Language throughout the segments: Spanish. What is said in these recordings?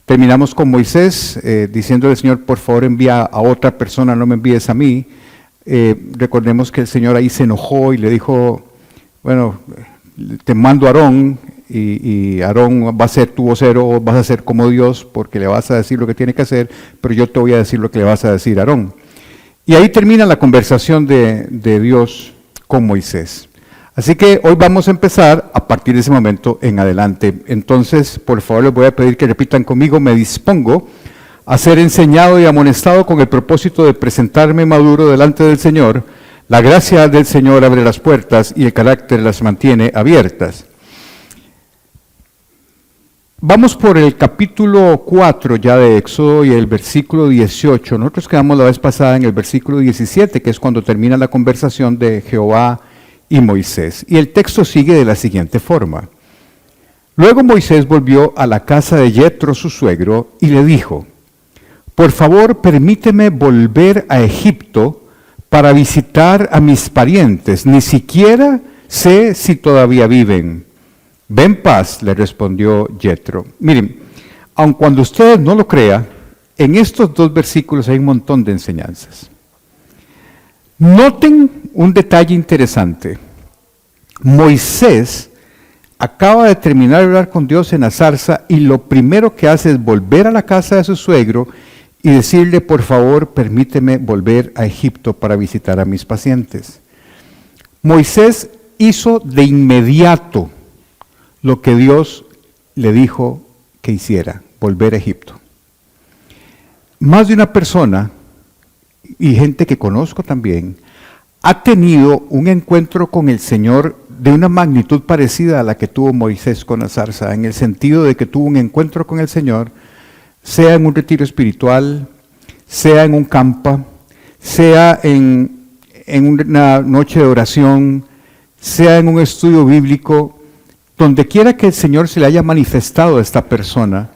Terminamos con Moisés diciéndole al Señor, por favor envía a otra persona, no me envíes a mí. Recordemos que el Señor ahí se enojó y le dijo, bueno, te mando a Aarón, y Aarón va a ser tu vocero, vas a ser como Dios porque le vas a decir lo que tiene que hacer, pero yo te voy a decir lo que le vas a decir a Aarón. Y ahí termina la conversación de Dios con Moisés. Así que hoy vamos a empezar a partir de ese momento en adelante. Entonces, por favor, les voy a pedir que repitan conmigo, me dispongo a ser enseñado y amonestado con el propósito de presentarme maduro delante del Señor. La gracia del Señor abre las puertas y el carácter las mantiene abiertas. Vamos por el capítulo 4 ya de Éxodo y el versículo 18. Nosotros quedamos la vez pasada en el versículo 17, que es cuando termina la conversación de Jehová y Moisés. Y el texto sigue de la siguiente forma. Luego Moisés volvió a la casa de Yetro, su suegro, y le dijo, por favor, permíteme volver a Egipto para visitar a mis parientes. Ni siquiera sé si todavía viven. Ven paz, le respondió Yetro. Miren, aun cuando ustedes no lo crean, en estos dos versículos hay un montón de enseñanzas. Noten un detalle interesante. Moisés acaba de terminar de hablar con Dios en la zarza y lo primero que hace es volver a la casa de su suegro y decirle, por favor, permíteme volver a Egipto para visitar a mis pacientes. Moisés hizo de inmediato lo que Dios le dijo que hiciera, volver a Egipto. Más de una persona, y gente que conozco también, ha tenido un encuentro con el Señor de una magnitud parecida a la que tuvo Moisés con la zarza, en el sentido de que tuvo un encuentro con el Señor, sea en un retiro espiritual, sea en un campa, sea en una noche de oración, sea en un estudio bíblico. Donde quiera que el Señor se le haya manifestado a esta persona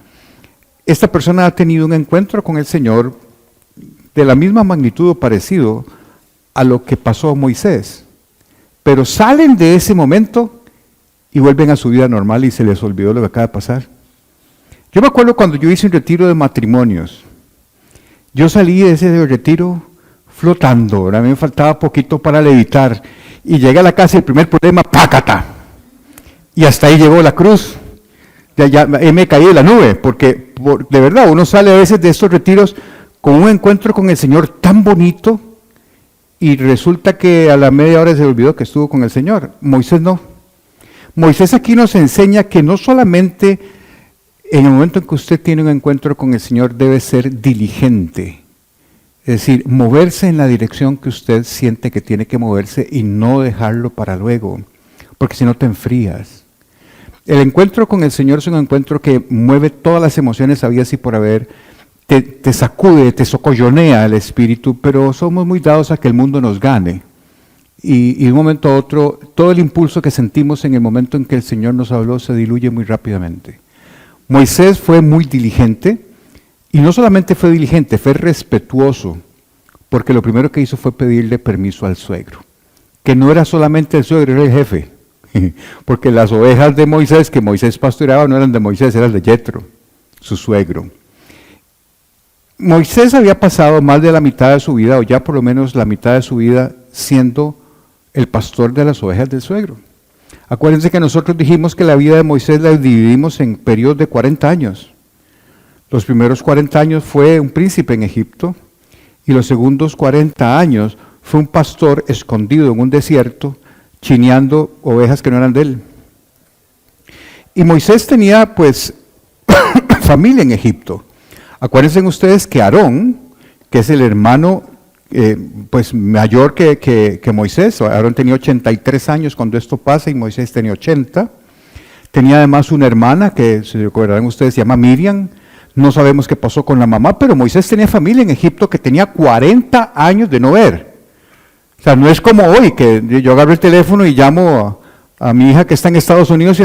ha tenido un encuentro con el Señor de la misma magnitud o parecido a lo que pasó a Moisés. Pero salen de ese momento y vuelven a su vida normal y se les olvidó lo que acaba de pasar. Yo me acuerdo cuando yo hice un retiro de matrimonios. Yo salí de ese retiro flotando, a mí me faltaba poquito para levitar. Y llegué a la casa y el primer problema, ¡pácata! Y hasta ahí llegó la cruz. Ya me caí de la nube, porque de verdad uno sale a veces de estos retiros con un encuentro con el Señor tan bonito y resulta que a la media hora se olvidó que estuvo con el Señor. Moisés no. Moisés aquí nos enseña que no solamente en el momento en que usted tiene un encuentro con el Señor debe ser diligente, es decir, moverse en la dirección que usted siente que tiene que moverse y no dejarlo para luego, porque si no te enfrías. El encuentro con el Señor es un encuentro que mueve todas las emociones habidas y por haber, te sacude, te socollonea el espíritu, pero somos muy dados a que el mundo nos gane. Y de un momento a otro, todo el impulso que sentimos en el momento en que el Señor nos habló se diluye muy rápidamente. Moisés fue muy diligente, y no solamente fue diligente, fue respetuoso, porque lo primero que hizo fue pedirle permiso al suegro, que no era solamente el suegro, era el jefe. Porque las ovejas de Moisés, que Moisés pastoreaba, no eran de Moisés, eran de Yetro, su suegro. Moisés había pasado más de la mitad de su vida, o ya por lo menos la mitad de su vida, siendo el pastor de las ovejas del suegro. Acuérdense que nosotros dijimos que la vida de Moisés la dividimos en periodos de 40 años. Los primeros 40 años fue un príncipe en Egipto, y los segundos 40 años fue un pastor escondido en un desierto, chineando ovejas que no eran de él. Y Moisés tenía pues familia en Egipto. Acuérdense ustedes que Aarón, que es el hermano pues mayor que Moisés, Aarón tenía 83 años cuando esto pasa y Moisés tenía 80. Tenía además una hermana que, si recordarán ustedes, se llama Miriam. No sabemos qué pasó con la mamá, pero Moisés tenía familia en Egipto que tenía 40 años de no ver. O sea, no es como hoy, que yo agarro el teléfono y llamo a mi hija que está en Estados Unidos y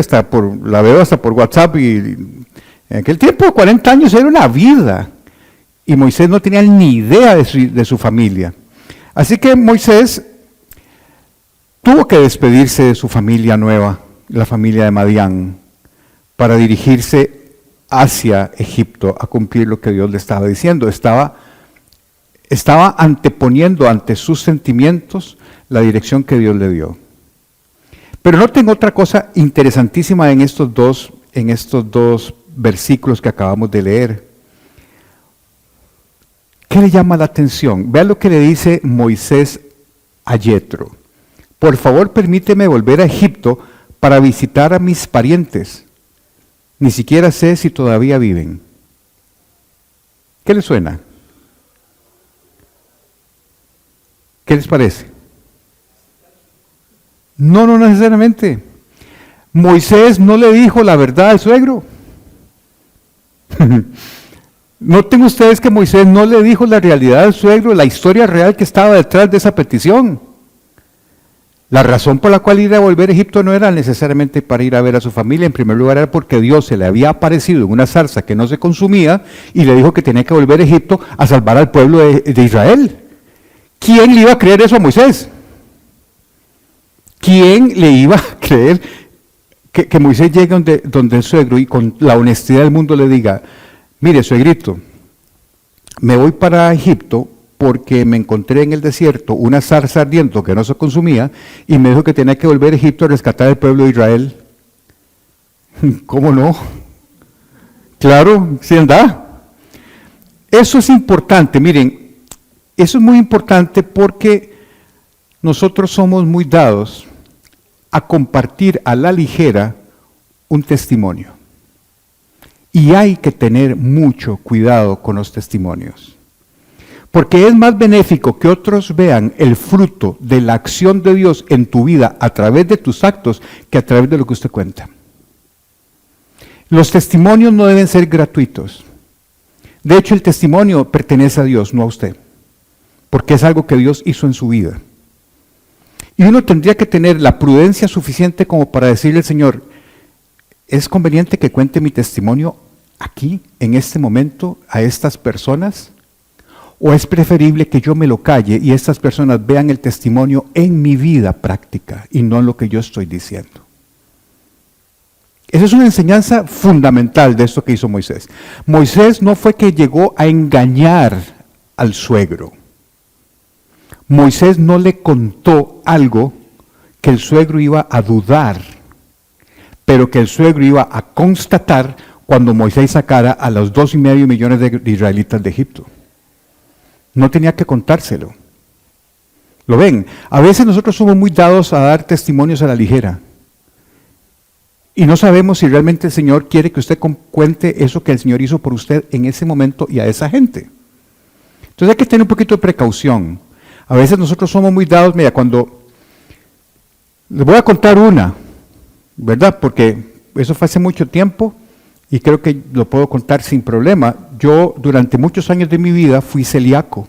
la veo hasta por WhatsApp. Y en aquel tiempo, 40 años era una vida. Y Moisés no tenía ni idea de su familia. Así que Moisés tuvo que despedirse de su familia nueva, la familia de Madián, para dirigirse hacia Egipto a cumplir lo que Dios le estaba diciendo. Estaba anteponiendo ante sus sentimientos la dirección que Dios le dio. Pero noten otra cosa interesantísima en estos dos versículos que acabamos de leer. ¿Qué le llama la atención? Vean lo que le dice Moisés a Yetro. Por favor, permíteme volver a Egipto para visitar a mis parientes. Ni siquiera sé si todavía viven. ¿Qué les suena? ¿Qué les parece? No, no necesariamente. Moisés no le dijo la verdad al suegro. Noten ustedes que Moisés no le dijo la realidad al suegro, la historia real que estaba detrás de esa petición. La razón por la cual ir a volver a Egipto no era necesariamente para ir a ver a su familia, en primer lugar era porque Dios se le había aparecido en una zarza que no se consumía y le dijo que tenía que volver a Egipto a salvar al pueblo de Israel. ¿Quién le iba a creer eso a Moisés? ¿Quién le iba a creer que Moisés llegue donde el suegro y con la honestidad del mundo le diga, mire suegrito, me voy para Egipto porque me encontré en el desierto una zarza ardiendo que no se consumía y me dijo que tenía que volver a Egipto a rescatar al pueblo de Israel? ¿Cómo no? Claro, sí anda. Eso es importante, miren, eso es muy importante porque nosotros somos muy dados a compartir a la ligera un testimonio. Y hay que tener mucho cuidado con los testimonios. Porque es más benéfico que otros vean el fruto de la acción de Dios en tu vida a través de tus actos que a través de lo que usted cuenta. Los testimonios no deben ser gratuitos. De hecho, el testimonio pertenece a Dios, no a usted. Porque es algo que Dios hizo en su vida. Y uno tendría que tener la prudencia suficiente como para decirle al Señor, ¿es conveniente que cuente mi testimonio aquí, en este momento, a estas personas? ¿O es preferible que yo me lo calle y estas personas vean el testimonio en mi vida práctica y no en lo que yo estoy diciendo? Esa es una enseñanza fundamental de esto que hizo Moisés. Moisés no fue que llegó a engañar al suegro. Moisés no le contó algo que el suegro iba a dudar, pero que el suegro iba a constatar cuando Moisés sacara a los 2,5 millones de israelitas de Egipto. No tenía que contárselo. ¿Lo ven? A veces nosotros somos muy dados a dar testimonios a la ligera. Y no sabemos si realmente el Señor quiere que usted cuente eso que el Señor hizo por usted en ese momento y a esa gente. Entonces hay que tener un poquito de precaución. A veces nosotros somos muy dados, mira, cuando les voy a contar una, ¿verdad? Porque eso fue hace mucho tiempo y creo que lo puedo contar sin problema. Yo durante muchos años de mi vida fui celíaco.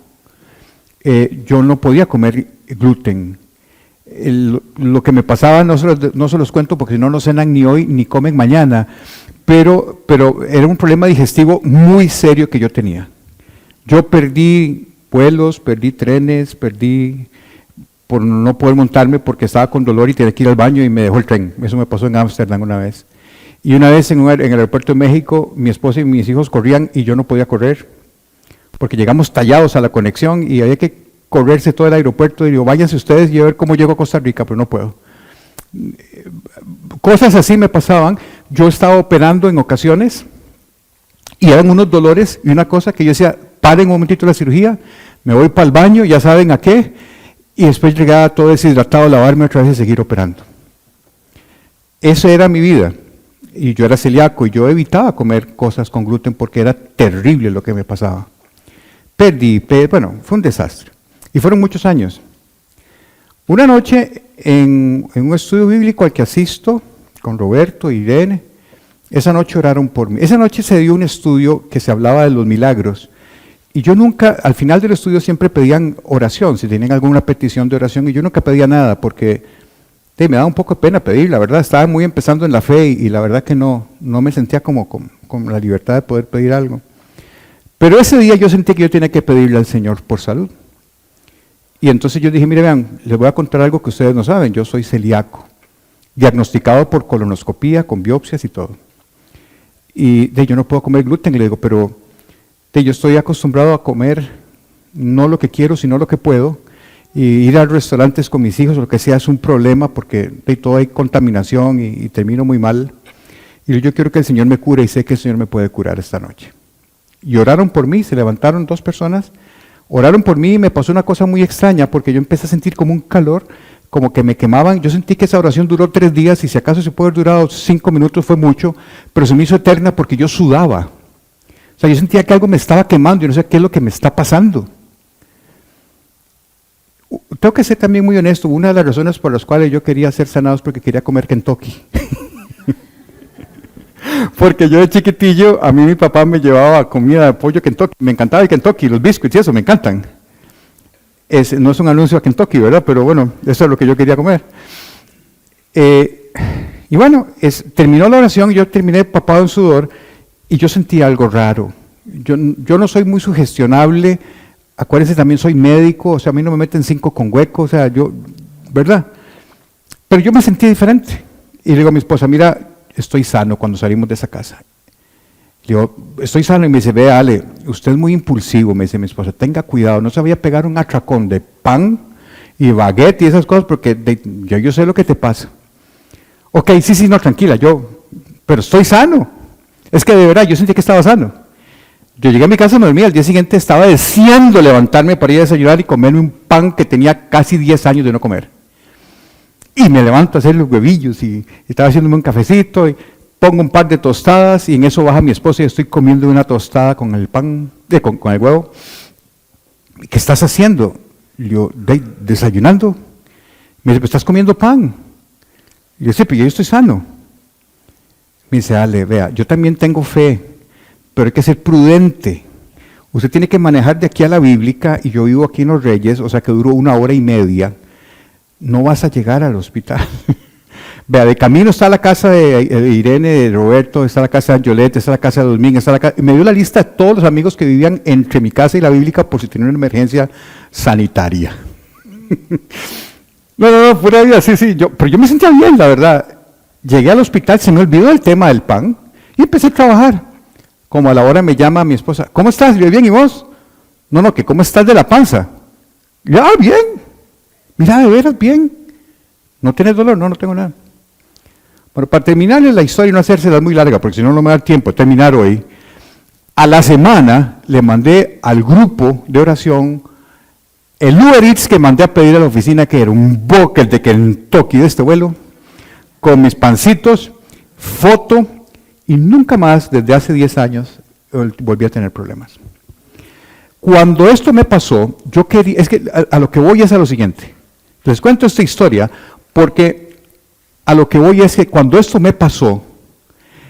Yo no podía comer gluten. Lo que me pasaba no se los cuento porque si no, no cenan ni hoy ni comen mañana, pero era un problema digestivo muy serio que yo tenía. Yo perdí vuelos, perdí trenes, perdí por no poder montarme porque estaba con dolor y tenía que ir al baño y me dejó el tren. Eso me pasó en Ámsterdam una vez. Y una vez en el aeropuerto de México, mi esposa y mis hijos corrían y yo no podía correr porque llegamos tallados a la conexión y había que correrse todo el aeropuerto y digo, váyanse ustedes y a ver cómo llego a Costa Rica, pero no puedo. Cosas así me pasaban. Yo estaba operando en ocasiones y eran unos dolores y una cosa que yo decía, paren un momentito la cirugía, me voy para el baño, ya saben a qué, y después llegaba todo deshidratado a lavarme otra vez y seguir operando. Esa era mi vida. Y yo era celíaco y yo evitaba comer cosas con gluten porque era terrible lo que me pasaba. Bueno, fue un desastre. Y fueron muchos años. Una noche en un estudio bíblico al que asisto con Roberto y Irene, esa noche oraron por mí. Esa noche se dio un estudio que se hablaba de los milagros. Y yo nunca, al final del estudio siempre pedían oración, si tenían alguna petición de oración, y yo nunca pedía nada porque me daba un poco de pena pedir, la verdad, estaba muy empezando en la fe y la verdad que no me sentía como con la libertad de poder pedir algo. Pero ese día yo sentí que yo tenía que pedirle al Señor por salud. Y entonces yo dije, mire, vean, les voy a contar algo que ustedes no saben, yo soy celíaco, diagnosticado por colonoscopía, con biopsias y todo. Y yo no puedo comer gluten. Y le digo, pero yo estoy acostumbrado a comer no lo que quiero, sino lo que puedo. Y ir a restaurantes con mis hijos, lo que sea, es un problema porque de todo hay contaminación y termino muy mal. Y yo quiero que el Señor me cure y sé que el Señor me puede curar esta noche. Y oraron por mí, se levantaron 2 personas, oraron por mí y me pasó una cosa muy extraña porque yo empecé a sentir como un calor, como que me quemaban. Yo sentí que esa oración duró 3 días y si acaso se puede haber durado 5 minutos fue mucho, pero se me hizo eterna porque yo sudaba. O sea, yo sentía que algo me estaba quemando, yo no sé qué es lo que me está pasando. Tengo que ser también muy honesto, una de las razones por las cuales yo quería ser sanado es porque quería comer Kentucky. Porque yo de chiquitillo, a mí mi papá me llevaba comida de pollo Kentucky, me encantaba el Kentucky, los biscuits y eso, me encantan. No es un anuncio a Kentucky, ¿verdad? Pero bueno, eso es lo que yo quería comer. Y bueno, terminó la oración, yo terminé empapado en sudor y yo sentí algo raro. Yo no soy muy sugestionable, acuérdense, también soy médico, o sea, a mí no me meten 5 con hueco, o sea, ¿verdad? Pero yo me sentí diferente. Y le digo a mi esposa, mira, estoy sano cuando salimos de esa casa. Le digo, estoy sano, y me dice, ve Ale, usted es muy impulsivo, me dice mi esposa, tenga cuidado, no se vaya a pegar un atracón de pan y baguette y esas cosas, porque yo sé lo que te pasa. Ok, sí, no, tranquila, pero estoy sano. Es que de verdad, yo sentí que estaba sano. Yo llegué a mi casa, me dormí, al día siguiente estaba deseando levantarme para ir a desayunar y comerme un pan que tenía casi 10 años de no comer. Y me levanto a hacer los huevillos y estaba haciéndome un cafecito y pongo un par de tostadas y en eso baja mi esposa y estoy comiendo una tostada con el pan, con el huevo. ¿Qué estás haciendo? Yo, desayunando. Me dice, pues estás comiendo pan. Y yo, sí, pero yo estoy sano. Me dice, Ale, vea, yo también tengo fe, pero hay que ser prudente. Usted tiene que manejar de aquí a la bíblica y yo vivo aquí en Los Reyes, o sea que duro 1 hora y media. No vas a llegar al hospital. Vea, de camino está la casa de Irene, de Roberto, está la casa de Angelette, está la casa de Domínguez, me dio la lista de todos los amigos que vivían entre mi casa y la bíblica por si tenían una emergencia sanitaria. No, pura vida, sí, pero yo me sentía bien, la verdad. Llegué al hospital, se me olvidó el tema del pan y empecé a trabajar. Como a la hora me llama mi esposa, ¿cómo estás? Yo, bien, ¿y vos? No, que ¿cómo estás de la panza? Ya, bien. Mira, de veras, bien. ¿No tienes dolor? No tengo nada. Bueno, para terminarles la historia y no hacérsela muy larga, porque si no, no me da tiempo de terminar hoy, a la semana le mandé al grupo de oración el Uber Eats que mandé a pedir a la oficina, que era un bucket de Kentucky de este vuelo, con mis pancitos, foto, y nunca más, desde hace 10 años, volví a tener problemas. Cuando esto me pasó, yo quería, es que a lo que voy es a lo siguiente. Les cuento esta historia porque a lo que voy es que cuando esto me pasó,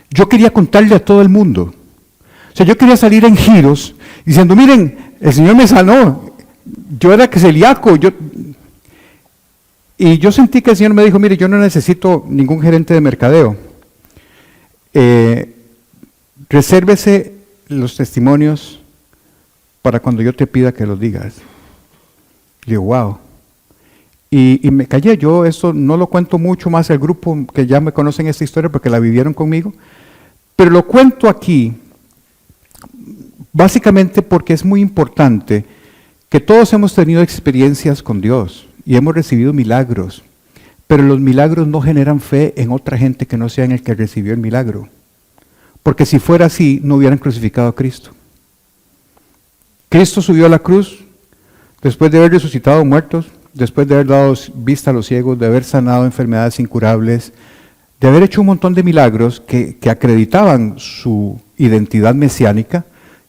yo quería contarle a todo el mundo. O sea, yo quería salir en giros diciendo, miren, el Señor me sanó, yo era celíaco, y yo sentí que el Señor me dijo, mire, yo no necesito ningún gerente de mercadeo. Resérvese los testimonios para cuando yo te pida que los digas. Y digo, wow. Y me callé, yo eso no lo cuento mucho más al grupo que ya me conocen esta historia porque la vivieron conmigo, pero lo cuento aquí básicamente porque es muy importante que todos hemos tenido experiencias con Dios y hemos recibido milagros, pero los milagros no generan fe en otra gente que no sea en el que recibió el milagro, porque si fuera así no hubieran crucificado a Cristo. Cristo subió a la cruz después de haber resucitado muertos, después de haber dado vista a los ciegos, de haber sanado enfermedades incurables, de haber hecho un montón de milagros que acreditaban su identidad mesiánica,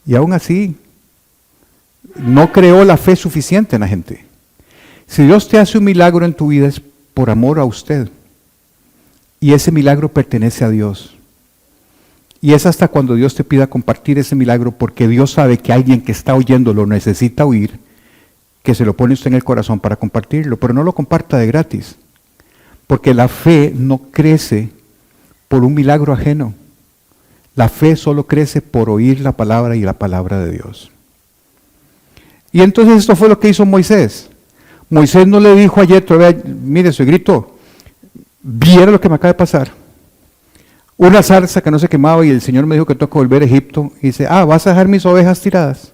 y aún así no creó la fe suficiente en la gente. Si Dios te hace un milagro en tu vida es por amor a usted, y ese milagro pertenece a Dios. Y es hasta cuando Dios te pida compartir ese milagro, porque Dios sabe que alguien que está oyendo lo necesita oír, que se lo pone usted en el corazón para compartirlo, pero no lo comparta de gratis, porque la fe no crece por un milagro ajeno. La fe solo crece por oír la palabra y la palabra de Dios. Y entonces esto fue lo que hizo Moisés. Moisés no le dijo a Yetro, mire, suegrito, viera lo que me acaba de pasar. una zarza que no se quemaba y el Señor me dijo que tengo que volver a Egipto. Y dice, ¿vas a dejar mis ovejas tiradas?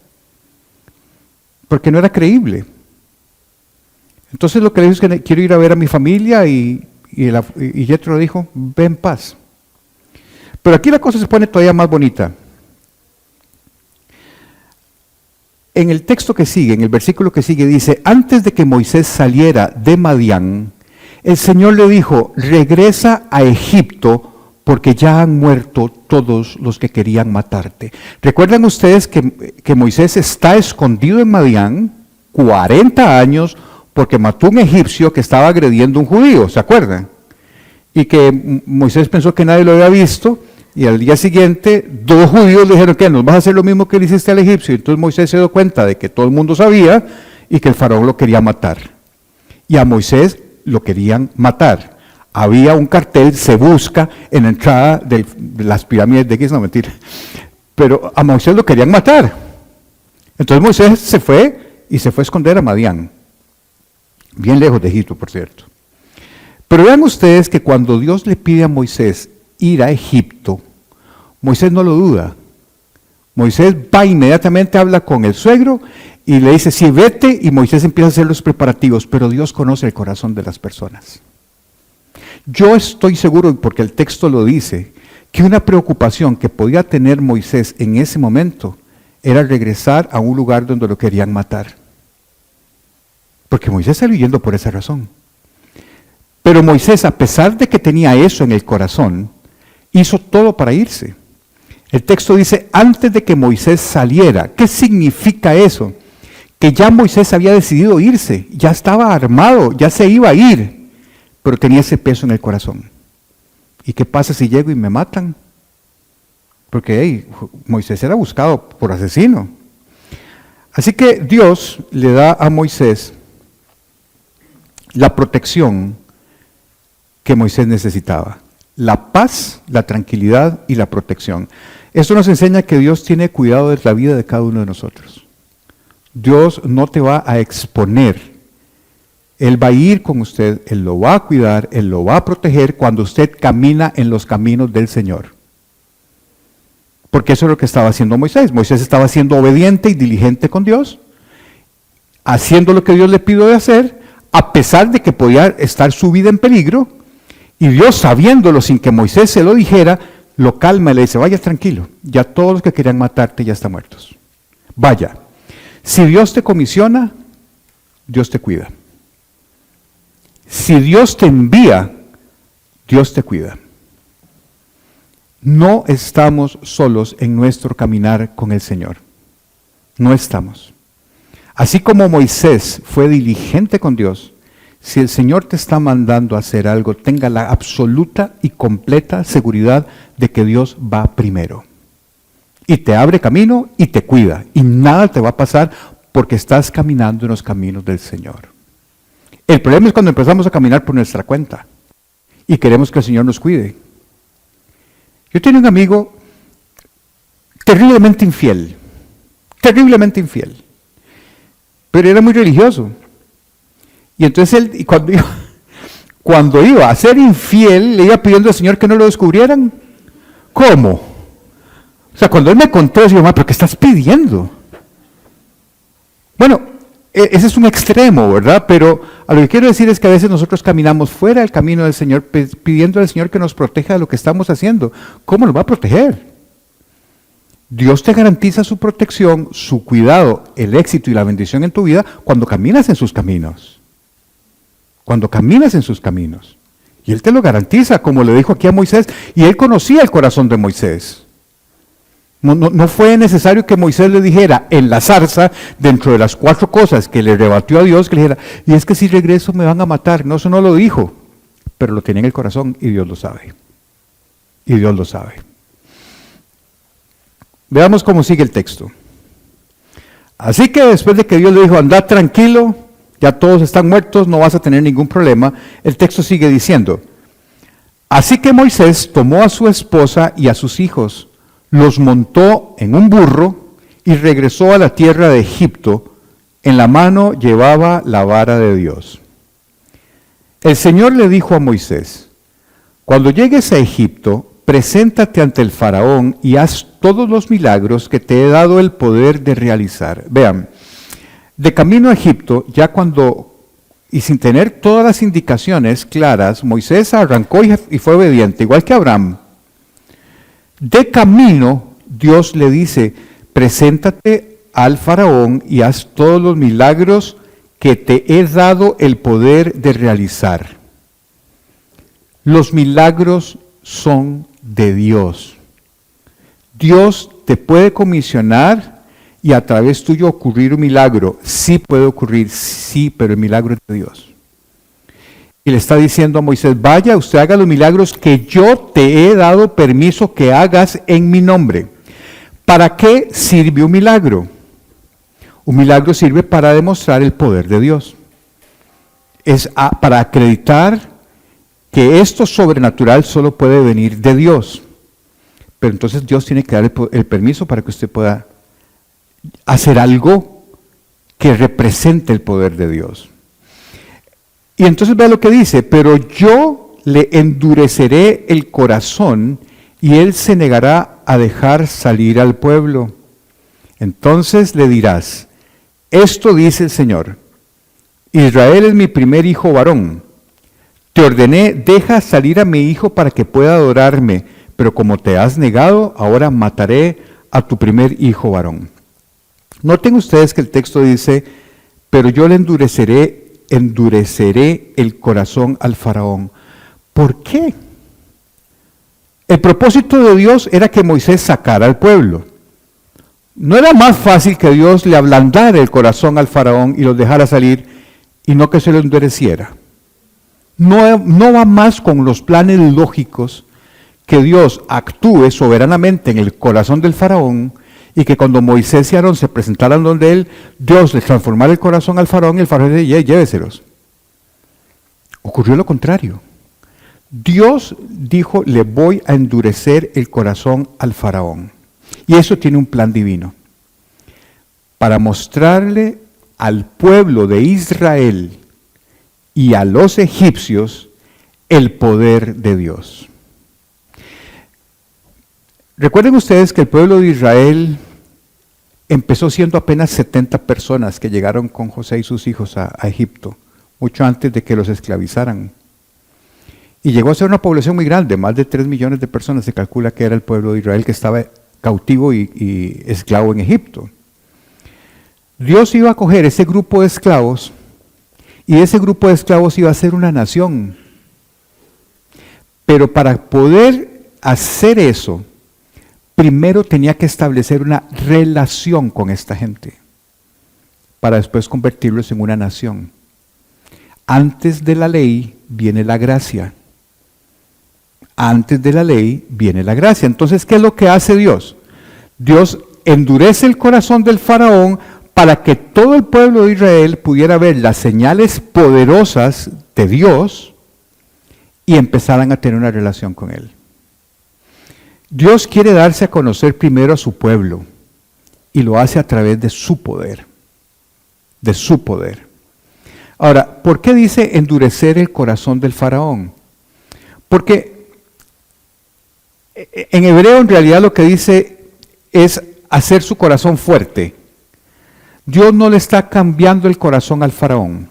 Porque no era creíble. Entonces lo que le dijo es que quiero ir a ver a mi familia y Jethro dijo, ve en paz. Pero aquí la cosa se pone todavía más bonita. En el texto que sigue, en el versículo que sigue, dice, antes de que Moisés saliera de Madián, el Señor le dijo, regresa a Egipto porque ya han muerto todos los que querían matarte. ¿Recuerdan ustedes que Moisés está escondido en Madián 40 años porque mató a un egipcio que estaba agrediendo a un judío? ¿Se acuerdan? Y que Moisés pensó que nadie lo había visto. Y al día siguiente, 2 judíos le dijeron, ¿qué? ¿Nos vas a hacer lo mismo que le hiciste al egipcio? Y entonces Moisés se dio cuenta de que todo el mundo sabía y que el faraón lo quería matar. Y a Moisés lo querían matar. Había un cartel, se busca en la entrada de las pirámides de Giza, no, mentira. Pero a Moisés lo querían matar. Entonces Moisés se fue y se fue a esconder a Madián. Bien lejos de Egipto, por cierto. Pero vean ustedes que cuando Dios le pide a Moisés ir a Egipto, Moisés no lo duda. Moisés va inmediatamente, habla con el suegro y le dice, sí, vete, y Moisés empieza a hacer los preparativos, pero Dios conoce el corazón de las personas. Yo estoy seguro, porque el texto lo dice, que una preocupación que podía tener Moisés en ese momento era regresar a un lugar donde lo querían matar. Porque Moisés salió huyendo por esa razón. Pero Moisés, a pesar de que tenía eso en el corazón, hizo todo para irse. El texto dice, antes de que Moisés saliera. ¿Qué significa eso? Que ya Moisés había decidido irse, ya estaba armado, ya se iba a ir, pero tenía ese peso en el corazón. ¿Y qué pasa si llego y me matan? Porque Moisés era buscado por asesino. Así que Dios le da a Moisés la protección que Moisés necesitaba. La paz, la tranquilidad y la protección. Esto nos enseña que Dios tiene cuidado de la vida de cada uno de nosotros. Dios no te va a exponer. Él va a ir con usted, Él lo va a cuidar, Él lo va a proteger cuando usted camina en los caminos del Señor. Porque eso es lo que estaba haciendo Moisés. Moisés estaba siendo obediente y diligente con Dios, haciendo lo que Dios le pidió de hacer, a pesar de que podía estar su vida en peligro. Y Dios, sabiéndolo sin que Moisés se lo dijera, lo calma y le dice, vaya tranquilo, ya todos los que querían matarte ya están muertos. Vaya, si Dios te comisiona, Dios te cuida. Si Dios te envía, Dios te cuida. No estamos solos en nuestro caminar con el Señor. No estamos. Así como Moisés fue diligente con Dios, si el Señor te está mandando a hacer algo, tenga la absoluta y completa seguridad de que Dios va primero. Y te abre camino y te cuida. Y nada te va a pasar porque estás caminando en los caminos del Señor. El problema es cuando empezamos a caminar por nuestra cuenta y queremos que el Señor nos cuide. Yo tenía un amigo terriblemente infiel, pero era muy religioso. Y entonces él, cuando iba a ser infiel, le iba pidiendo al Señor que no lo descubrieran. ¿Cómo? O sea, cuando él me contó, yo dije, ¿pero qué estás pidiendo? Bueno, ese es un extremo, ¿verdad? Pero a lo que quiero decir es que a veces nosotros caminamos fuera del camino del Señor, pidiendo al Señor que nos proteja de lo que estamos haciendo. ¿Cómo nos va a proteger? Dios te garantiza su protección, su cuidado, el éxito y la bendición en tu vida cuando caminas en sus caminos. Cuando caminas en sus caminos. Y Él te lo garantiza, como le dijo aquí a Moisés, y Él conocía el corazón de Moisés. No fue necesario que Moisés le dijera en la zarza, dentro de las 4 cosas que le rebatió a Dios, que le dijera, y es que si regreso me van a matar. No, eso no lo dijo, pero lo tenía en el corazón y Dios lo sabe. Y Dios lo sabe. Veamos cómo sigue el texto. Así que después de que Dios le dijo, andad tranquilo, ya todos están muertos, no vas a tener ningún problema, el texto sigue diciendo, así que Moisés tomó a su esposa y a sus hijos, los montó en un burro y regresó a la tierra de Egipto. En la mano llevaba la vara de Dios. El Señor le dijo a Moisés, cuando llegues a Egipto, preséntate ante el faraón y haz todos los milagros que te he dado el poder de realizar. Vean, de camino a Egipto, ya cuando, y sin tener todas las indicaciones claras, Moisés arrancó y fue obediente, igual que Abraham. De camino, Dios le dice, preséntate al faraón y haz todos los milagros que te he dado el poder de realizar. Los milagros son de Dios. Dios te puede comisionar y a través tuyo ocurrir un milagro. Sí puede ocurrir, sí, pero el milagro es de Dios. Y le está diciendo a Moisés, vaya, usted haga los milagros que yo te he dado permiso que hagas en mi nombre. ¿Para qué sirve un milagro? Un milagro sirve para demostrar el poder de Dios. Es para acreditar que esto sobrenatural solo puede venir de Dios. Pero entonces Dios tiene que dar el permiso para que usted pueda hacer algo que represente el poder de Dios. Y entonces vea lo que dice, pero yo le endureceré el corazón y él se negará a dejar salir al pueblo. Entonces le dirás, esto dice el Señor, Israel es mi primer hijo varón. Te ordené, deja salir a mi hijo para que pueda adorarme, pero como te has negado, ahora mataré a tu primer hijo varón. Noten ustedes que el texto dice, pero yo le endureceré el corazón al faraón. ¿Por qué? El propósito de Dios era que Moisés sacara al pueblo. ¿No era más fácil que Dios le ablandara el corazón al faraón y los dejara salir y no que se lo endureciera? No va más con los planes lógicos que Dios actúe soberanamente en el corazón del faraón y que cuando Moisés y Aarón se presentaran donde él, Dios le transformara el corazón al faraón y el faraón le dice, lléveselos. Ocurrió lo contrario. Dios dijo, le voy a endurecer el corazón al faraón. Y eso tiene un plan divino. Para mostrarle al pueblo de Israel y a los egipcios el poder de Dios. Recuerden ustedes que el pueblo de Israel empezó siendo apenas 70 personas que llegaron con José y sus hijos a Egipto, mucho antes de que los esclavizaran. Y llegó a ser una población muy grande, más de 3 millones de personas se calcula que era el pueblo de Israel que estaba cautivo y esclavo en Egipto. Dios iba a coger ese grupo de esclavos y ese grupo de esclavos iba a ser una nación. Pero para poder hacer eso, primero tenía que establecer una relación con esta gente, para después convertirlos en una nación. Antes de la ley viene la gracia. Antes de la ley viene la gracia. Entonces, ¿qué es lo que hace Dios? Dios endurece el corazón del faraón para que todo el pueblo de Israel pudiera ver las señales poderosas de Dios y empezaran a tener una relación con Él. Dios quiere darse a conocer primero a su pueblo y lo hace a través de su poder. De su poder. Ahora, ¿por qué dice endurecer el corazón del faraón? Porque en hebreo en realidad lo que dice es hacer su corazón fuerte. Dios no le está cambiando el corazón al faraón.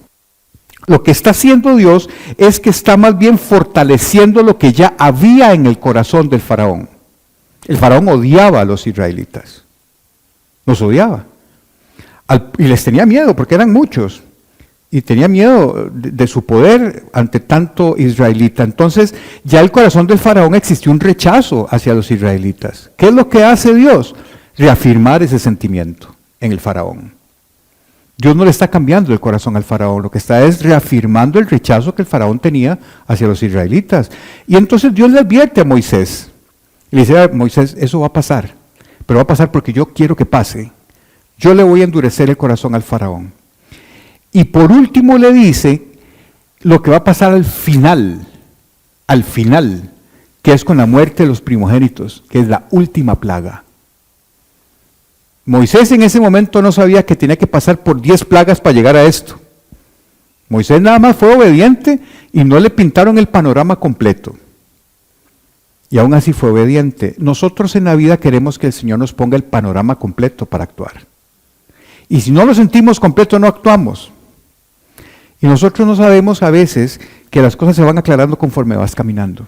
Lo que está haciendo Dios es que está más bien fortaleciendo lo que ya había en el corazón del faraón. El faraón odiaba a los israelitas. Los odiaba. Y les tenía miedo porque eran muchos. Y tenía miedo de su poder ante tanto israelita. Entonces, ya el corazón del faraón existió un rechazo hacia los israelitas. ¿Qué es lo que hace Dios? Reafirmar ese sentimiento en el faraón. Dios no le está cambiando el corazón al faraón, lo que está es reafirmando el rechazo que el faraón tenía hacia los israelitas. Y entonces Dios le advierte a Moisés. Y le dice a Moisés, eso va a pasar, pero va a pasar porque yo quiero que pase. Yo le voy a endurecer el corazón al faraón. Y por último le dice lo que va a pasar al final, que es con la muerte de los primogénitos, que es la última plaga. Moisés en ese momento no sabía que tenía que pasar por 10 plagas para llegar a esto. Moisés nada más fue obediente y no le pintaron el panorama completo. y aún así fue obediente. Nosotros en la vida queremos que el Señor nos ponga el panorama completo para actuar. Y si no lo sentimos completo, no actuamos. Y nosotros no sabemos a veces que las cosas se van aclarando conforme vas caminando.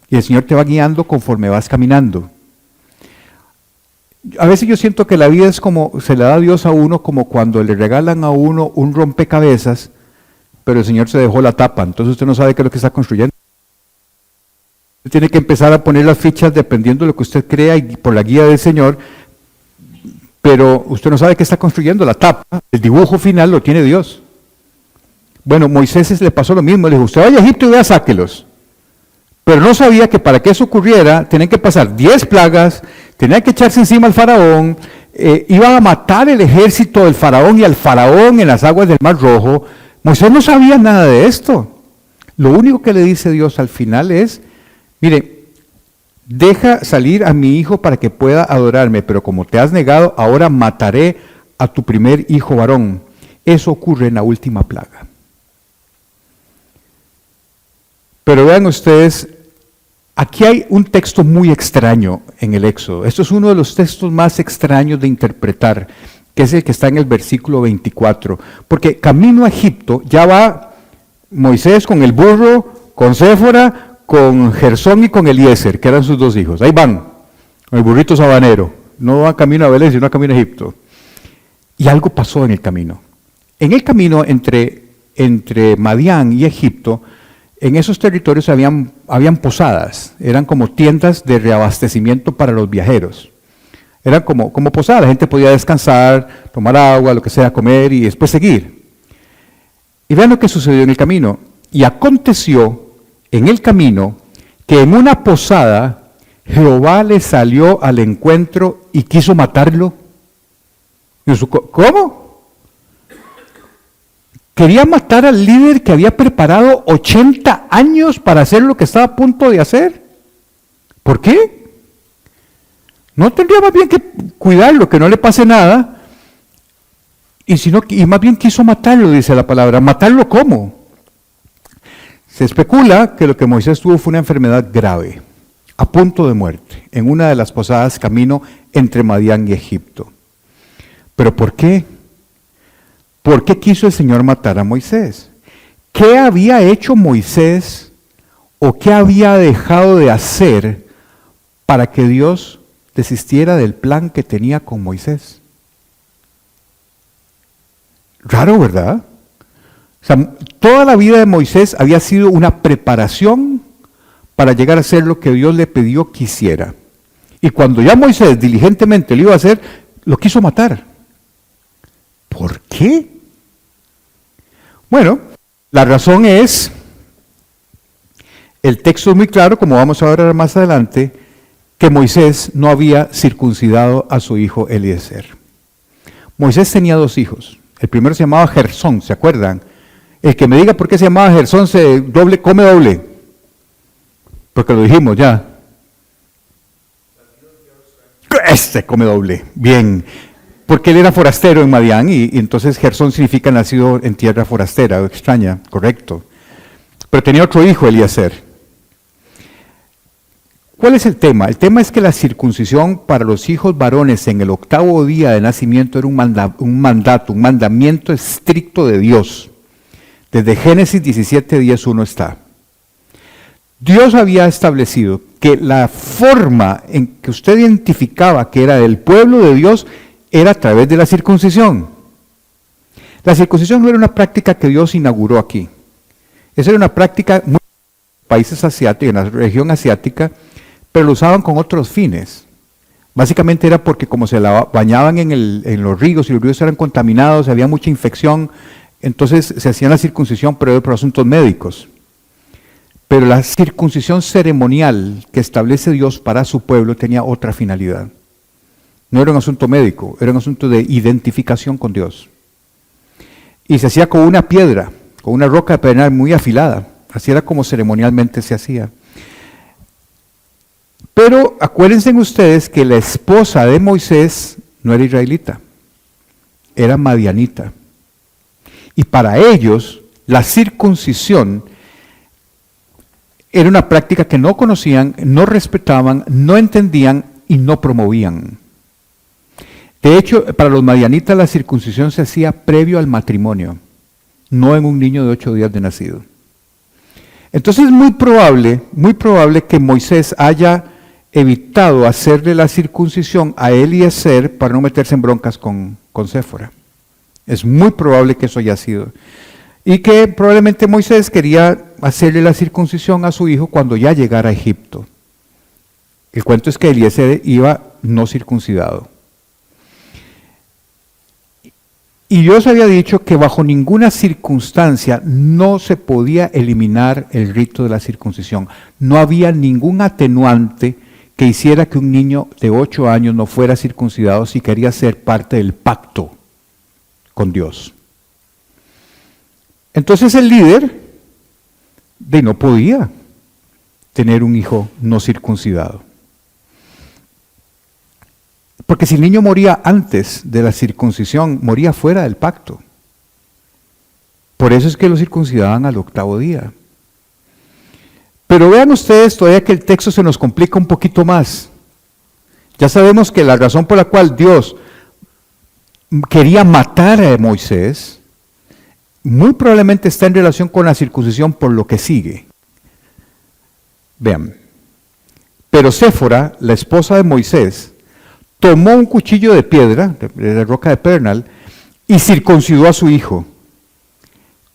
Y el Señor te va guiando conforme vas caminando. A veces yo siento que la vida es como, se le da a Dios a uno como cuando le regalan a uno un rompecabezas, pero el Señor se dejó la tapa, entonces usted no sabe qué es lo que está construyendo. Usted tiene que empezar a poner las fichas dependiendo de lo que usted crea y por la guía del Señor, pero usted no sabe qué está construyendo, la tapa, el dibujo final lo tiene Dios. Bueno, Moisés le pasó lo mismo, le dijo, usted vaya a Egipto y vea, sáquelos. Pero no sabía que para que eso ocurriera, tenían que pasar 10 plagas, tenían que echarse encima al faraón, iban a matar el ejército del faraón y al faraón en las aguas del Mar Rojo. Moisés no sabía nada de esto. Lo único que le dice Dios al final es, mire, deja salir a mi hijo para que pueda adorarme, pero como te has negado, ahora mataré a tu primer hijo varón. Eso ocurre en la última plaga. Pero vean ustedes, aquí hay un texto muy extraño en el Éxodo. Esto es uno de los textos más extraños de interpretar, que es el que está en el versículo 24. Porque camino a Egipto ya va Moisés con el burro, con Séfora, con Gersón y con Eliezer, que eran sus dos hijos. Ahí van, con el burrito sabanero. No van camino a Belén, sino camino a Egipto. Y algo pasó en el camino. En el camino entre Madián y Egipto, en esos territorios habían posadas, eran como tiendas de reabastecimiento para los viajeros. Eran como posadas, la gente podía descansar, tomar agua, lo que sea, comer y después seguir. Y vean lo que sucedió en el camino. Y aconteció en el camino que en una posada Jehová le salió al encuentro y quiso matarlo. ¿Cómo? Quería matar al líder que había preparado 80 años para hacer lo que estaba a punto de hacer. ¿Por qué? No tendría más bien que cuidarlo, que no le pase nada. Y más bien quiso matarlo, dice la palabra. ¿Matarlo cómo? Se especula que lo que Moisés tuvo fue una enfermedad grave, a punto de muerte, en una de las posadas camino entre Madián y Egipto. ¿Pero por qué? ¿Por qué quiso el Señor matar a Moisés? ¿Qué había hecho Moisés o qué había dejado de hacer para que Dios desistiera del plan que tenía con Moisés? Raro, ¿verdad? O sea, toda la vida de Moisés había sido una preparación para llegar a hacer lo que Dios le pidió que hiciera. Y cuando ya Moisés diligentemente lo iba a hacer, lo quiso matar. ¿Por qué? Bueno, la razón es, el texto es muy claro, como vamos a ver más adelante, que Moisés no había circuncidado a su hijo Eliezer. Moisés tenía dos hijos. El primero se llamaba Gersón, ¿se acuerdan? El que me diga por qué se llamaba Gersón come doble. Porque lo dijimos ya. Come doble. Bien. Porque él era forastero en Madián y entonces Gersón significa nacido en tierra forastera, extraña, correcto. Pero tenía otro hijo, Eliezer. ¿Cuál es el tema? El tema es que la circuncisión para los hijos varones en el 8º día de nacimiento era un mandamiento estricto de Dios. Desde Génesis 17:10 está. Dios había establecido que la forma en que usted identificaba que era del pueblo de Dios era a través de la circuncisión. La circuncisión no era una práctica que Dios inauguró aquí. Esa era una práctica muy en los países asiáticos, en la región asiática, pero lo usaban con otros fines. Básicamente era porque como se bañaban en los ríos y los ríos eran contaminados, había mucha infección, entonces se hacían la circuncisión, pero era por asuntos médicos. Pero la circuncisión ceremonial que establece Dios para su pueblo tenía otra finalidad. No era un asunto médico, era un asunto de identificación con Dios. Y se hacía con una piedra, con una roca de pedernal muy afilada. Así era como ceremonialmente se hacía. Pero acuérdense ustedes que la esposa de Moisés no era israelita, era madianita. Y para ellos, la circuncisión Era una práctica que no conocían, no respetaban, no entendían y no promovían. De hecho, para los madianitas la circuncisión se hacía previo al matrimonio, no en un niño de 8 días de nacido. Entonces es muy probable que Moisés haya evitado hacerle la circuncisión a Eliezer para no meterse en broncas con Séfora. Es muy probable que eso haya sido. Y que probablemente Moisés quería hacerle la circuncisión a su hijo cuando ya llegara a Egipto. El cuento es que Eliezer iba no circuncidado. Y Dios había dicho que bajo ninguna circunstancia no se podía eliminar el rito de la circuncisión. No había ningún atenuante que hiciera que un niño de 8 años no fuera circuncidado si quería ser parte del pacto con Dios. Entonces el líder no podía tener un hijo no circuncidado. Porque si el niño moría antes de la circuncisión, moría fuera del pacto. Por eso es que lo circuncidaban al 8º día. Pero vean ustedes todavía que el texto se nos complica un poquito más. Ya sabemos que la razón por la cual Dios quería matar a Moisés, muy probablemente está en relación con la circuncisión por lo que sigue. Vean, pero Séfora, la esposa de Moisés, tomó un cuchillo de piedra, de la roca de Pedernal, y circuncidó a su hijo.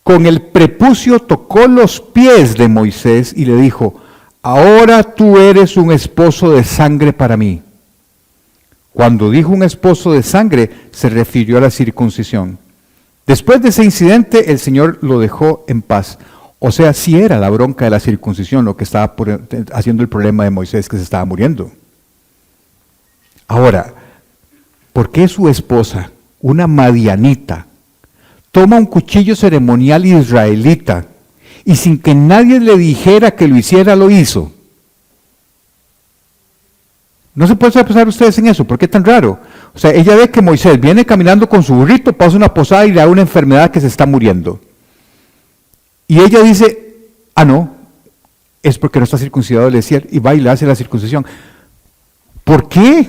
Con el prepucio tocó los pies de Moisés y le dijo: ahora tú eres un esposo de sangre para mí. Cuando dijo un esposo de sangre, se refirió a la circuncisión. Después de ese incidente, el Señor lo dejó en paz. O sea, sí era la bronca de la circuncisión lo que estaba haciendo el problema de Moisés, que se estaba muriendo. Ahora, ¿por qué su esposa, una madianita, toma un cuchillo ceremonial israelita y sin que nadie le dijera que lo hiciera, lo hizo? No se puede pensar ustedes en eso, ¿por qué tan raro? O sea, ella ve que Moisés viene caminando con su burrito, pasa una posada y le da una enfermedad que se está muriendo. Y ella dice: ah, no, es porque no está circuncidado, le decía, y va y le hace la circuncisión. ¿Por qué?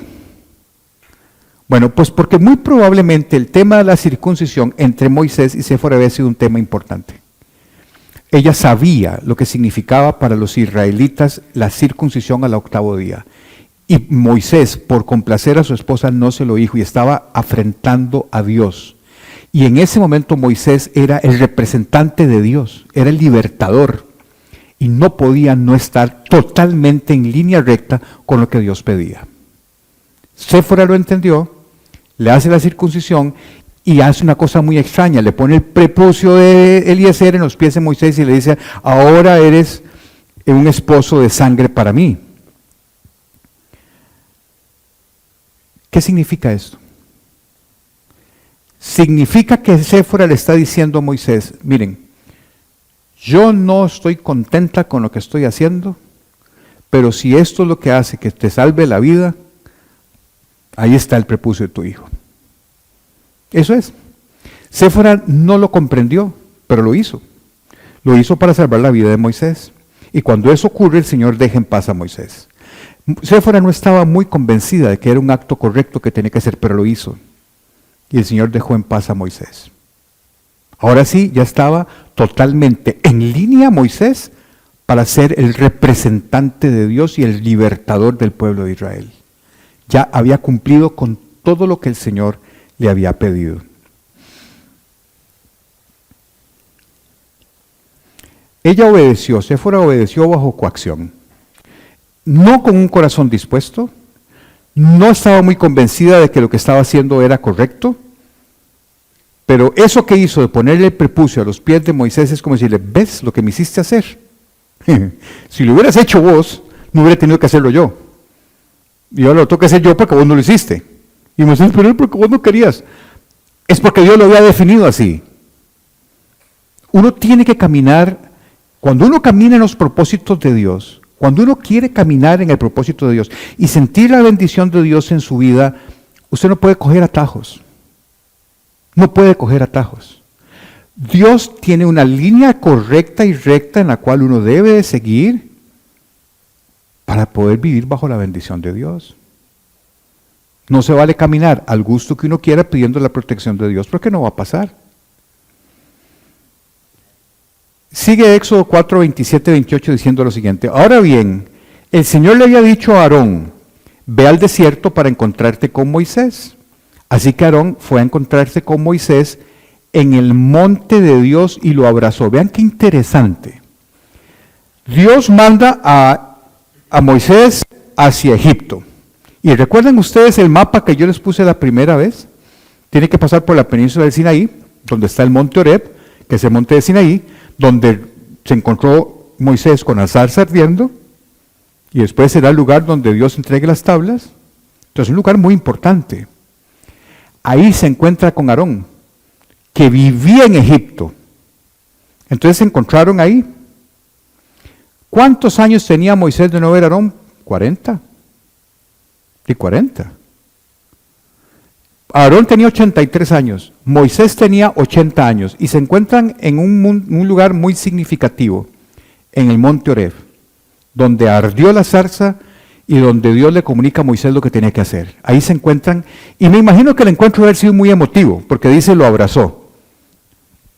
Bueno, pues porque muy probablemente el tema de la circuncisión entre Moisés y Séfora había sido un tema importante. Ella sabía lo que significaba para los israelitas la circuncisión al 8º día. Y Moisés, por complacer a su esposa, no se lo dijo y estaba afrentando a Dios. Y en ese momento Moisés era el representante de Dios, era el libertador. Y no podía no estar totalmente en línea recta con lo que Dios pedía. Séfora lo entendió, le hace la circuncisión y hace una cosa muy extraña. Le pone el prepucio de Eliezer en los pies de Moisés y le dice: ahora eres un esposo de sangre para mí. ¿Qué significa esto? Significa que Séfora le está diciendo a Moisés: miren, yo no estoy contenta con lo que estoy haciendo, pero si esto es lo que hace que te salve la vida, ahí está el prepucio de tu hijo. Eso es. Séfora no lo comprendió, pero lo hizo. Lo hizo para salvar la vida de Moisés. Y cuando eso ocurre, el Señor deja en paz a Moisés. Séfora no estaba muy convencida de que era un acto correcto que tenía que hacer, pero lo hizo. Y el Señor dejó en paz a Moisés. Ahora sí, ya estaba totalmente en línea Moisés para ser el representante de Dios y el libertador del pueblo de Israel. Ya había cumplido con todo lo que el Señor le había pedido. Ella obedeció, Séfora obedeció bajo coacción. No con un corazón dispuesto, no estaba muy convencida de que lo que estaba haciendo era correcto, pero eso que hizo de ponerle el prepucio a los pies de Moisés es como decirle: ¿ves lo que me hiciste hacer? Si lo hubieras hecho vos, no hubiera tenido que hacerlo yo. Y ahora lo tengo que hacer yo porque vos no lo hiciste. Y Moisés: pero es porque vos no querías. Es porque Dios lo había definido así. Uno tiene que caminar, cuando uno camina en los propósitos de Dios, cuando uno quiere caminar en el propósito de Dios y sentir la bendición de Dios en su vida, usted no puede coger atajos. No puede coger atajos. Dios tiene una línea correcta y recta en la cual uno debe de seguir, para poder vivir bajo la bendición de Dios. No se vale caminar al gusto que uno quiera pidiendo la protección de Dios, porque no va a pasar. Sigue Éxodo 4, 27, 28 diciendo lo siguiente: ahora bien, el Señor le había dicho a Aarón, ve al desierto para encontrarte con Moisés. Así que Aarón fue a encontrarse con Moisés en el monte de Dios y lo abrazó. Vean qué interesante. Dios manda a Moisés hacia Egipto. Y recuerden ustedes el mapa que yo les puse la primera vez. Tiene que pasar por la península del Sinaí, donde está el monte Horeb, que es el monte de Sinaí, donde se encontró Moisés con la zarza ardiendo, y después será el lugar donde Dios entregue las tablas. Entonces, un lugar muy importante. Ahí se encuentra con Aarón, que vivía en Egipto. Entonces se encontraron ahí. ¿Cuántos años tenía Moisés de no ver a Aarón? 40. Y 40. Aarón tenía 83 años, Moisés tenía 80 años, y se encuentran en un lugar muy significativo, en el monte Horeb, donde ardió la zarza y donde Dios le comunica a Moisés lo que tenía que hacer. Ahí se encuentran, y me imagino que el encuentro debe haber sido muy emotivo, porque dice lo abrazó.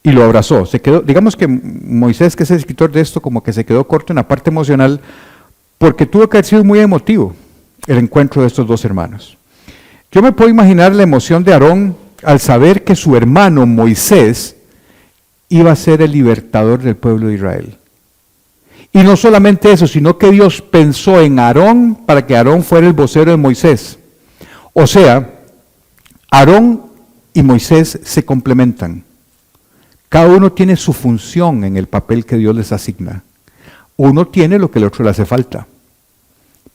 Y lo abrazó. Se quedó, digamos que Moisés, que es el escritor de esto, como que se quedó corto en la parte emocional, porque tuvo que haber sido muy emotivo el encuentro de estos dos hermanos. Yo me puedo imaginar la emoción de Aarón al saber que su hermano Moisés iba a ser el libertador del pueblo de Israel. Y no solamente eso, sino que Dios pensó en Aarón para que Aarón fuera el vocero de Moisés. O sea, Aarón y Moisés se complementan. Cada uno tiene su función en el papel que Dios les asigna. Uno tiene lo que el otro le hace falta.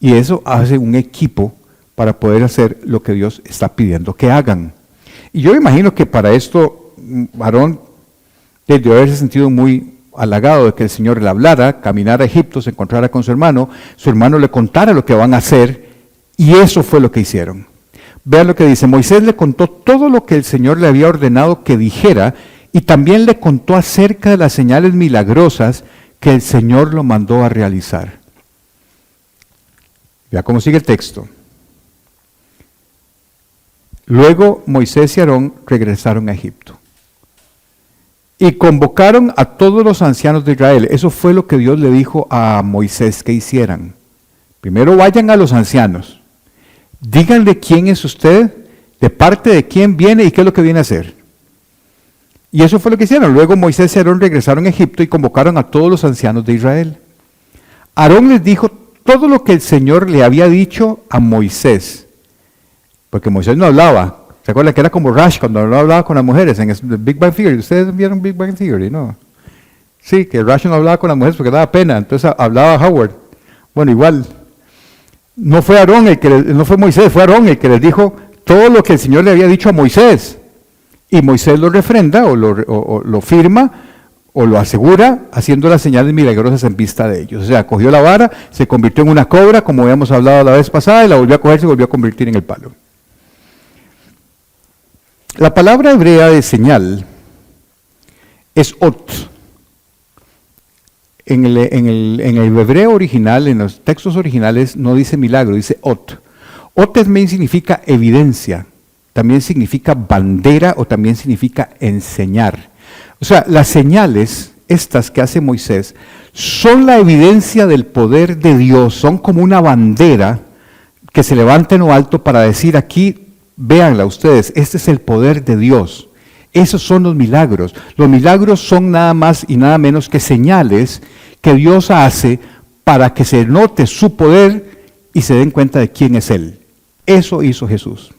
Y eso hace un equipo para poder hacer lo que Dios está pidiendo que hagan. Y yo imagino que para esto Aarón debió haberse sentido muy halagado de que el Señor le hablara, caminara a Egipto, se encontrara con su hermano le contara lo que van a hacer, y eso fue lo que hicieron. Vean lo que dice: Moisés le contó todo lo que el Señor le había ordenado que dijera, y también le contó acerca de las señales milagrosas que el Señor lo mandó a realizar. Vea cómo sigue el texto. Luego Moisés y Aarón regresaron a Egipto y convocaron a todos los ancianos de Israel. Eso fue lo que Dios le dijo a Moisés que hicieran. Primero vayan a los ancianos, díganle quién es usted, de parte de quién viene y qué es lo que viene a hacer. Y eso fue lo que hicieron. Luego Moisés y Aarón regresaron a Egipto y convocaron a todos los ancianos de Israel. Aarón les dijo todo lo que el Señor le había dicho a Moisés. Porque Moisés no hablaba. ¿Se acuerdan que era como Rush cuando no hablaba con las mujeres en Big Bang Theory? ¿Ustedes vieron Big Bang Theory? No. Sí, que Rush no hablaba con las mujeres porque daba pena. Entonces hablaba Howard. Bueno, igual. No fue Moisés, fue Aarón el que les dijo todo lo que el Señor le había dicho a Moisés. Y Moisés lo refrenda o lo firma o lo asegura haciendo las señales milagrosas en vista de ellos. O sea, cogió la vara, se convirtió en una cobra, como habíamos hablado la vez pasada, y la volvió a coger, se volvió a convertir en el palo. La palabra hebrea de señal es ot. En el hebreo original, en los textos originales, no dice milagro, dice ot. Ot también significa evidencia, también significa bandera o también significa enseñar. O sea, las señales, estas que hace Moisés, son la evidencia del poder de Dios, son como una bandera que se levanta en lo alto para decir aquí, véanla ustedes, este es el poder de Dios. Esos son los milagros. Los milagros son nada más y nada menos que señales que Dios hace para que se note su poder y se den cuenta de quién es Él. Eso hizo Jesús.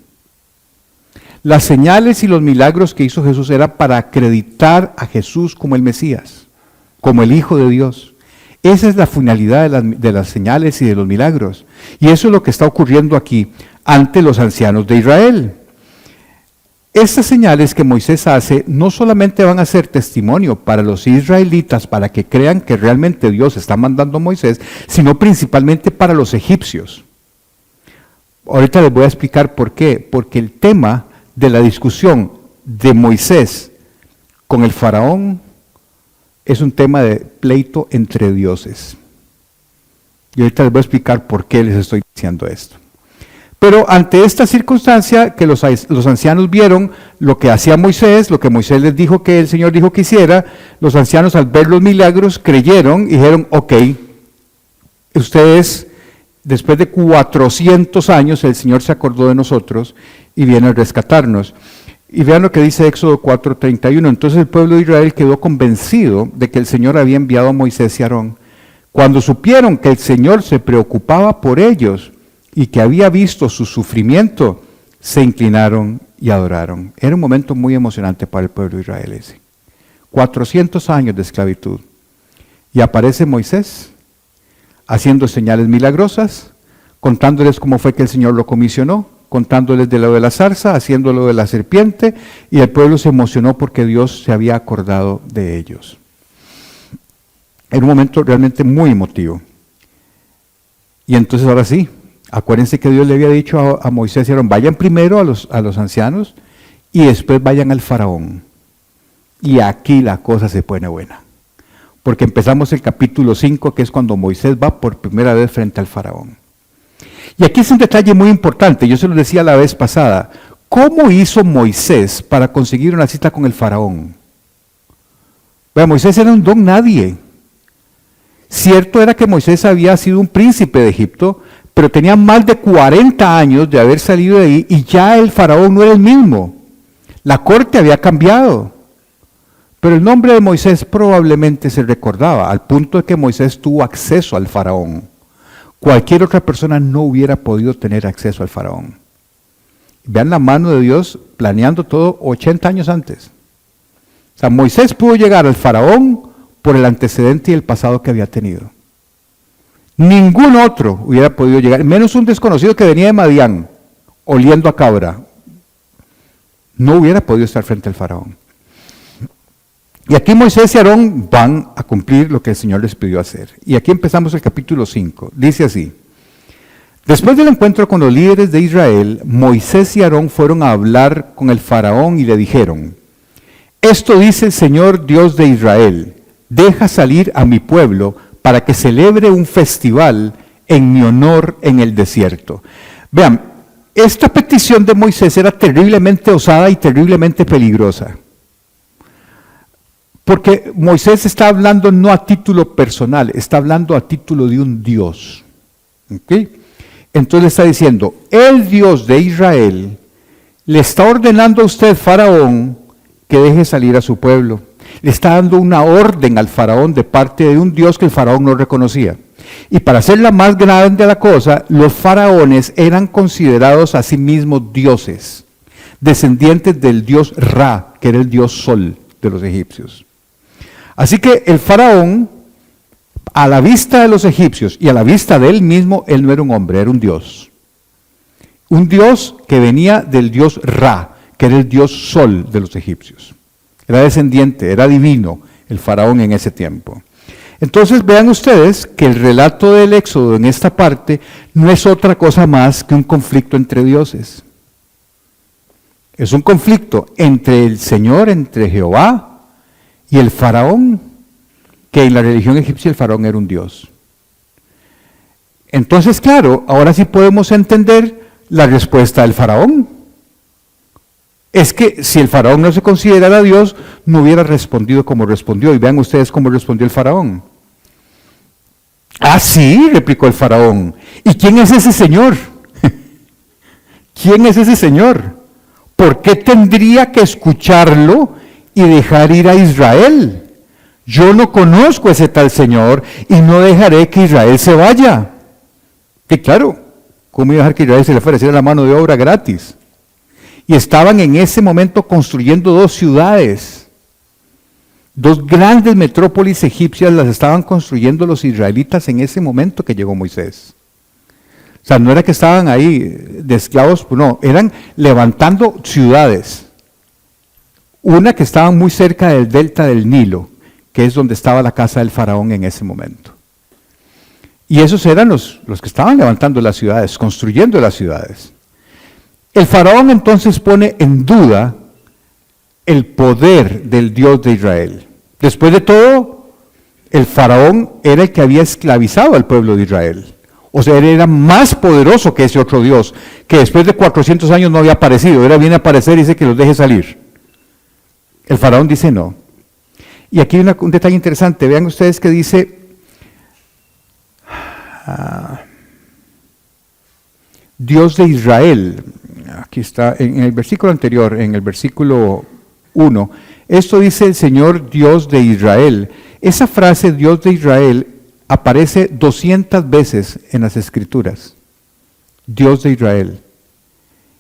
Las señales y los milagros que hizo Jesús era para acreditar a Jesús como el Mesías, como el Hijo de Dios. Esa es la finalidad de las señales y de los milagros. Y eso es lo que está ocurriendo aquí ante los ancianos de Israel. Estas señales que Moisés hace no solamente van a ser testimonio para los israelitas, para que crean que realmente Dios está mandando a Moisés, sino principalmente para los egipcios. Ahorita les voy a explicar por qué. Porque el tema de la discusión de Moisés con el faraón es un tema de pleito entre dioses. Y ahorita les voy a explicar por qué les estoy diciendo esto. Pero ante esta circunstancia que los ancianos vieron lo que hacía Moisés, lo que Moisés les dijo que el Señor dijo que hiciera, los ancianos al ver los milagros creyeron y dijeron, ok, ustedes, después de 400 años, el Señor se acordó de nosotros y viene a rescatarnos. Y vean lo que dice Éxodo 4:31. Entonces el pueblo de Israel quedó convencido de que el Señor había enviado a Moisés y Aarón. Cuando supieron que el Señor se preocupaba por ellos y que había visto su sufrimiento, se inclinaron y adoraron. Era un momento muy emocionante para el pueblo de Israel ese. 400 años de esclavitud. Y aparece Moisés haciendo señales milagrosas, contándoles cómo fue que el Señor lo comisionó, contándoles de lo de la zarza, haciéndolo de la serpiente, y el pueblo se emocionó porque Dios se había acordado de ellos. Era un momento realmente muy emotivo. Y entonces ahora sí, acuérdense que Dios le había dicho a Moisés y Aarón, vayan primero a los ancianos y después vayan al faraón. Y aquí la cosa se pone buena. Porque empezamos el capítulo 5, que es cuando Moisés va por primera vez frente al faraón. Y aquí es un detalle muy importante, yo se lo decía la vez pasada. ¿Cómo hizo Moisés para conseguir una cita con el faraón? Bueno, Moisés era un don nadie. Cierto era que Moisés había sido un príncipe de Egipto, pero tenía más de 40 años de haber salido de ahí y ya el faraón no era el mismo. La corte había cambiado. Pero el nombre de Moisés probablemente se recordaba, al punto de que Moisés tuvo acceso al faraón. Cualquier otra persona no hubiera podido tener acceso al faraón. Vean la mano de Dios planeando todo 80 años antes. O sea, Moisés pudo llegar al faraón por el antecedente y el pasado que había tenido. Ningún otro hubiera podido llegar, menos un desconocido que venía de Madián, oliendo a cabra. No hubiera podido estar frente al faraón. Y aquí Moisés y Aarón van a cumplir lo que el Señor les pidió hacer. Y aquí empezamos el capítulo 5. Dice así: después del encuentro con los líderes de Israel, Moisés y Aarón fueron a hablar con el faraón y le dijeron: esto dice el Señor Dios de Israel, deja salir a mi pueblo para que celebre un festival en mi honor en el desierto. Vean, esta petición de Moisés era terriblemente osada y terriblemente peligrosa. Porque Moisés está hablando no a título personal, está hablando a título de un Dios. ¿Okay? Entonces está diciendo, el Dios de Israel le está ordenando a usted, faraón, que deje salir a su pueblo. Le está dando una orden al faraón de parte de un Dios que el faraón no reconocía. Y para hacerla más grande la cosa, los faraones eran considerados a sí mismos dioses, descendientes del dios Ra, que era el dios sol de los egipcios. Así que el faraón, a la vista de los egipcios y a la vista de él mismo, él no era un hombre, era un dios. Un dios que venía del dios Ra, que era el dios sol de los egipcios. Era descendiente, era divino el faraón en ese tiempo. Entonces vean ustedes que el relato del Éxodo en esta parte no es otra cosa más que un conflicto entre dioses. Es un conflicto entre el Señor, entre Jehová, y el faraón, que en la religión egipcia el faraón era un dios. Entonces, claro, ahora sí podemos entender la respuesta del faraón. Es que si el faraón no se considerara Dios, no hubiera respondido como respondió. Y vean ustedes cómo respondió el faraón. Ah, sí, replicó el faraón. ¿Y quién es ese señor? ¿Quién es ese señor? ¿Por qué tendría que escucharlo y dejar ir a Israel? Yo no conozco a ese tal Señor y no dejaré que Israel se vaya. Que claro, ¿cómo iba a dejar que Israel se le fuera? Era la mano de obra gratis. Y estaban en ese momento construyendo 2 ciudades. 2 grandes metrópolis egipcias las estaban construyendo los israelitas en ese momento que llegó Moisés. O sea, no era que estaban ahí de esclavos, no, eran levantando ciudades. Una que estaba muy cerca del delta del Nilo, que es donde estaba la casa del faraón en ese momento. Y esos eran los que estaban levantando las ciudades, construyendo las ciudades. El faraón entonces pone en duda el poder del Dios de Israel. Después de todo, El faraón era el que había esclavizado al pueblo de Israel. O sea, él era más poderoso que ese otro Dios, que después de 400 años no había aparecido. Ahora viene a aparecer y dice que los deje salir. El faraón dice no. Y aquí hay un detalle interesante. Vean ustedes que dice, Dios de Israel. Aquí está, en el versículo anterior, en el versículo 1. Esto dice el Señor Dios de Israel. Esa frase, Dios de Israel, aparece 200 veces en las Escrituras. Dios de Israel.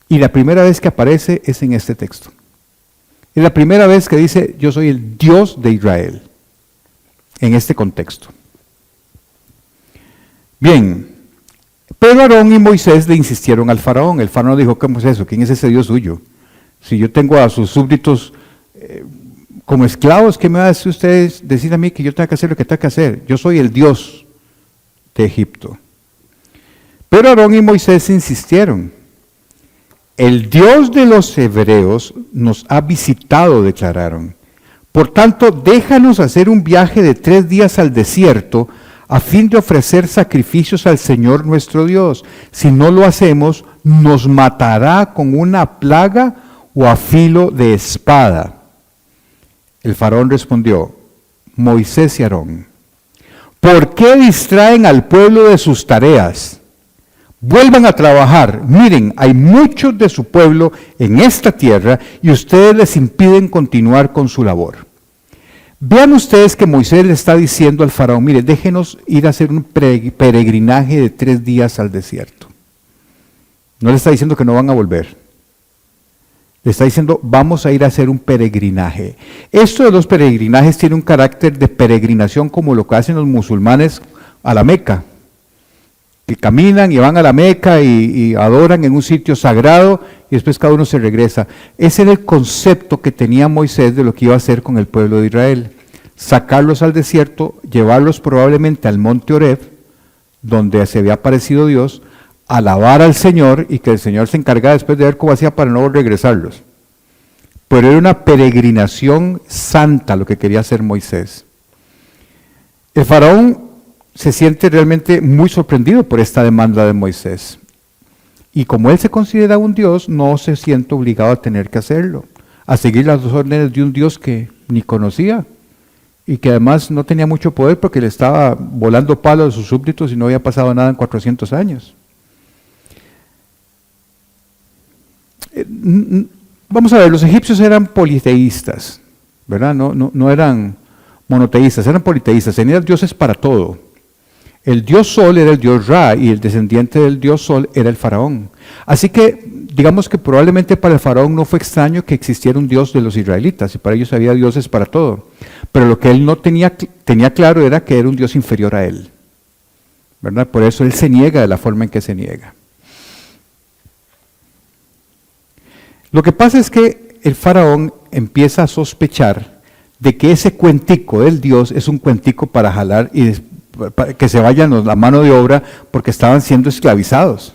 Y la primera vez que aparece es en este texto. Es la primera vez que dice, yo soy el Dios de Israel, en este contexto. Bien, pero Aarón y Moisés le insistieron al faraón. El faraón dijo, ¿cómo es eso? ¿Quién es ese Dios suyo? Si yo tengo a sus súbditos como esclavos, ¿qué me va a decir ustedes decir a mí que yo tenga que hacer lo que tenga que hacer? Yo soy el Dios de Egipto. Pero Aarón y Moisés insistieron. El Dios de los hebreos nos ha visitado, declararon. Por tanto, déjanos hacer un viaje de 3 días al desierto a fin de ofrecer sacrificios al Señor nuestro Dios. Si no lo hacemos, nos matará con una plaga o a filo de espada. El faraón respondió, Moisés y Aarón, ¿por qué distraen al pueblo de sus tareas? Vuelvan a trabajar. Miren, hay muchos de su pueblo en esta tierra y ustedes les impiden continuar con su labor. Vean ustedes que Moisés le está diciendo al faraón, mire, déjenos ir a hacer un peregrinaje de 3 días al desierto. No le está diciendo que no van a volver. Le está diciendo, vamos a ir a hacer un peregrinaje. Esto de los peregrinajes tiene un carácter de peregrinación como lo que hacen los musulmanes a la Meca. Que caminan y van a la Meca y adoran en un sitio sagrado y después cada uno se regresa. Ese era el concepto que tenía Moisés de lo que iba a hacer con el pueblo de Israel. Sacarlos al desierto, llevarlos probablemente al monte Horeb, donde se había aparecido Dios, alabar al Señor y que el Señor se encargara después de ver cómo hacía para no regresarlos. Pero era una peregrinación santa lo que quería hacer Moisés. El faraón se siente realmente muy sorprendido por esta demanda de Moisés. Y como él se considera un Dios, no se siente obligado a tener que hacerlo, a seguir las órdenes de un Dios que ni conocía y que además no tenía mucho poder porque le estaba volando palos a sus súbditos y no había pasado nada en 400 años. Vamos a ver, los egipcios eran politeístas, ¿verdad? No eran monoteístas, eran politeístas, tenían dioses para todo. El dios Sol era el dios Ra y el descendiente del dios Sol era el faraón. Así que digamos que probablemente para el faraón no fue extraño que existiera un dios de los israelitas y para ellos había dioses para todo. Pero lo que él no tenía claro era que era un dios inferior a él, ¿verdad? Por eso él se niega de la forma en que se niega. Lo que pasa es que el faraón empieza a sospechar de que ese cuentico del Dios es un cuentico para jalar y que se vayan la mano de obra porque estaban siendo esclavizados.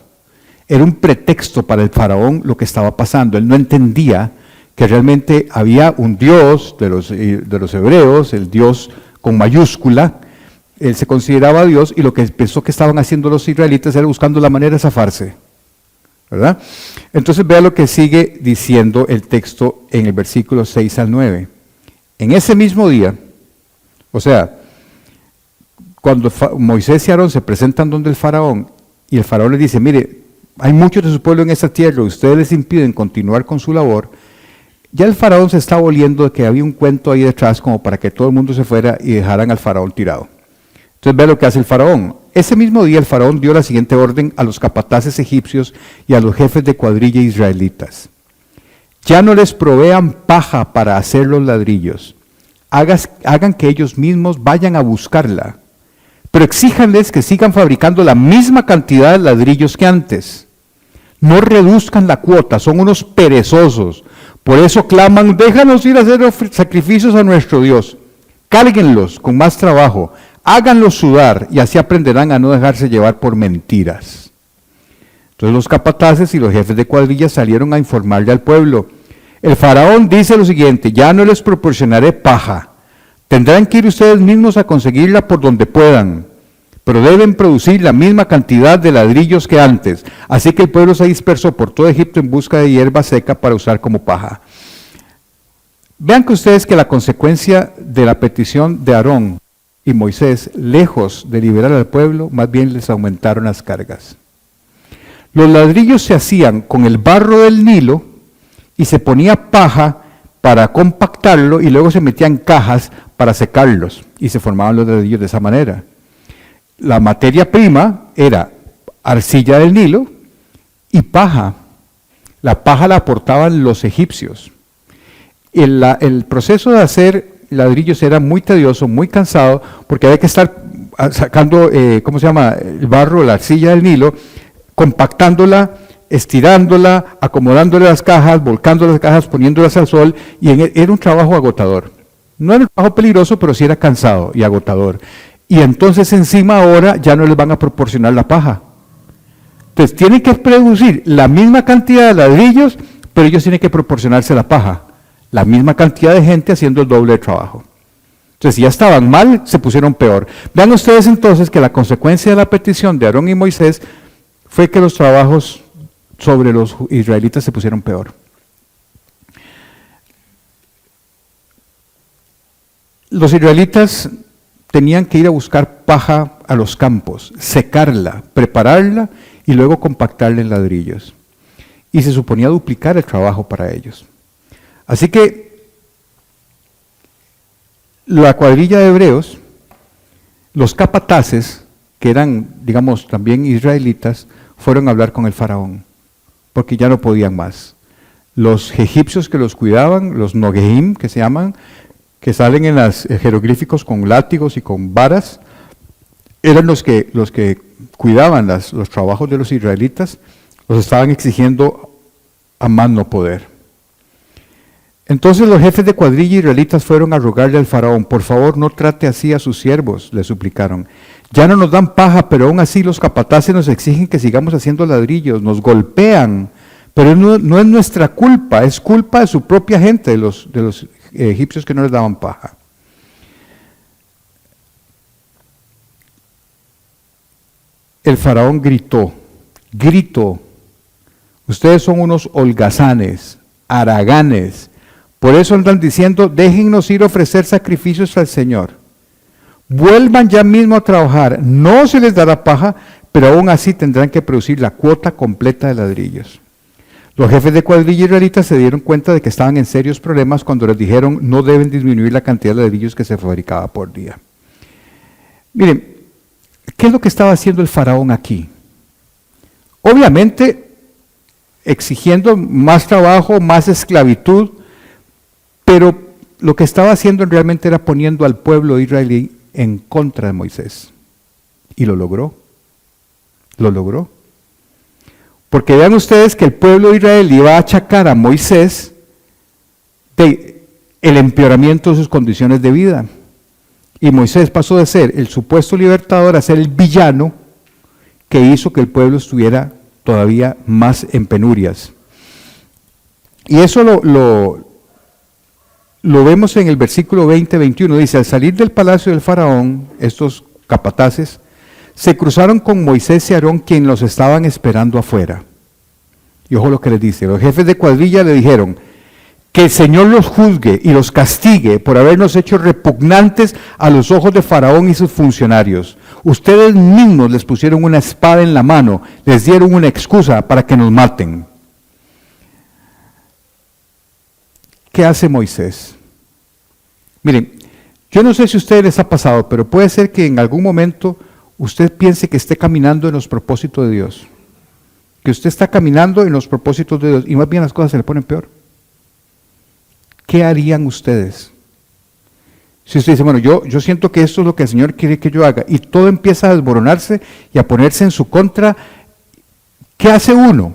Era un pretexto para el faraón lo que estaba pasando. Él no entendía que realmente había un Dios de los hebreos, el Dios con mayúscula. Él se consideraba Dios y lo que pensó que estaban haciendo los israelitas era buscando la manera de zafarse, ¿verdad? Entonces vea lo que sigue diciendo el texto en el versículo 6 al 9. En ese mismo día, o sea, cuando Moisés y Aarón se presentan donde el faraón, y el faraón les dice, mire, hay muchos de su pueblo en esta tierra, ustedes les impiden continuar con su labor, ya el faraón se está oliendo de que había un cuento ahí detrás como para que todo el mundo se fuera y dejaran al faraón tirado. Entonces ve lo que hace el faraón. Ese mismo día el faraón dio la siguiente orden a los capataces egipcios y a los jefes de cuadrilla israelitas. Ya no les provean paja para hacer los ladrillos, hagan que ellos mismos vayan a buscarla, pero exíjanles que sigan fabricando la misma cantidad de ladrillos que antes. No reduzcan la cuota, son unos perezosos. Por eso claman, déjanos ir a hacer sacrificios a nuestro Dios. Cárguenlos con más trabajo, háganlos sudar y así aprenderán a no dejarse llevar por mentiras. Entonces los capataces y los jefes de cuadrillas salieron a informarle al pueblo. El faraón dice lo siguiente, ya no les proporcionaré paja, Tendrán que ir ustedes mismos a conseguirla por donde puedan, pero deben producir la misma cantidad de ladrillos que antes. Así que el pueblo se dispersó por todo Egipto en busca de hierba seca para usar como paja. Vean que ustedes que la consecuencia de la petición de Aarón y Moisés, lejos de liberar al pueblo, más bien les aumentaron las cargas. Los ladrillos se hacían con el barro del Nilo y se ponía paja para compactarlo y luego se metían cajas para secarlos y se formaban los ladrillos de esa manera. La materia prima era arcilla del Nilo y paja. La paja la aportaban los egipcios. El proceso de hacer ladrillos era muy tedioso, muy cansado, porque había que estar sacando, el barro, la arcilla del Nilo, compactándola, estirándola, acomodándole las cajas, volcando las cajas, poniéndolas al sol, y era un trabajo agotador. No era un trabajo peligroso, pero sí era cansado y agotador. Y entonces encima ahora ya no les van a proporcionar la paja. Entonces tienen que producir la misma cantidad de ladrillos, pero ellos tienen que proporcionarse la paja. La misma cantidad de gente haciendo el doble de trabajo. Entonces, si ya estaban mal, se pusieron peor. Vean ustedes entonces que la consecuencia de la petición de Aarón y Moisés fue que los trabajos sobre los israelitas se pusieron peor. Los israelitas tenían que ir a buscar paja a los campos, secarla, prepararla y luego compactarla en ladrillos. Y se suponía duplicar el trabajo para ellos. Así que la cuadrilla de hebreos, los capataces, que eran, digamos, también israelitas, fueron a hablar con el faraón, porque ya no podían más. Los egipcios que los cuidaban, los nogeim, que se llaman, que salen en los jeroglíficos con látigos y con varas, eran los que cuidaban los trabajos de los israelitas, los estaban exigiendo a más no poder. Entonces los jefes de cuadrilla israelitas fueron a rogarle al faraón, por favor no trate así a sus siervos, le suplicaron. Ya no nos dan paja, pero aún así los capataces nos exigen que sigamos haciendo ladrillos, nos golpean, pero no es nuestra culpa, es culpa de su propia gente, de los egipcios que no les daban paja. El faraón gritó, ustedes son unos holgazanes, haraganes, por eso andan diciendo, déjennos ir a ofrecer sacrificios al Señor. Vuelvan ya mismo a trabajar, no se les dará paja, pero aún así tendrán que producir la cuota completa de ladrillos. Los jefes de cuadrilla israelitas se dieron cuenta de que estaban en serios problemas cuando les dijeron, no deben disminuir la cantidad de ladrillos que se fabricaba por día. Miren, ¿qué es lo que estaba haciendo el faraón aquí? Obviamente, exigiendo más trabajo, más esclavitud, pero lo que estaba haciendo realmente era poniendo al pueblo israelí en contra de Moisés. Y lo logró. Lo logró. Porque vean ustedes que el pueblo israelí iba a achacar a Moisés de el empeoramiento de sus condiciones de vida. Y Moisés pasó de ser el supuesto libertador a ser el villano que hizo que el pueblo estuviera todavía más en penurias. Y eso lo vemos en el versículo 20-21, dice, al salir del palacio del faraón, estos capataces, se cruzaron con Moisés y Aarón, quien los estaban esperando afuera. Y ojo lo que les dice, los jefes de cuadrilla le dijeron, que el Señor los juzgue y los castigue por habernos hecho repugnantes a los ojos de Faraón y sus funcionarios. Ustedes mismos les pusieron una espada en la mano, les dieron una excusa para que nos maten. ¿Qué hace Moisés? Miren, yo no sé si a ustedes les ha pasado, pero puede ser que en algún momento usted piense que esté caminando en los propósitos de Dios. Que usted está caminando en los propósitos de Dios y más bien las cosas se le ponen peor. ¿Qué harían ustedes? Si usted dice, bueno, yo siento que esto es lo que el Señor quiere que yo haga y todo empieza a desmoronarse y a ponerse en su contra, ¿qué hace uno?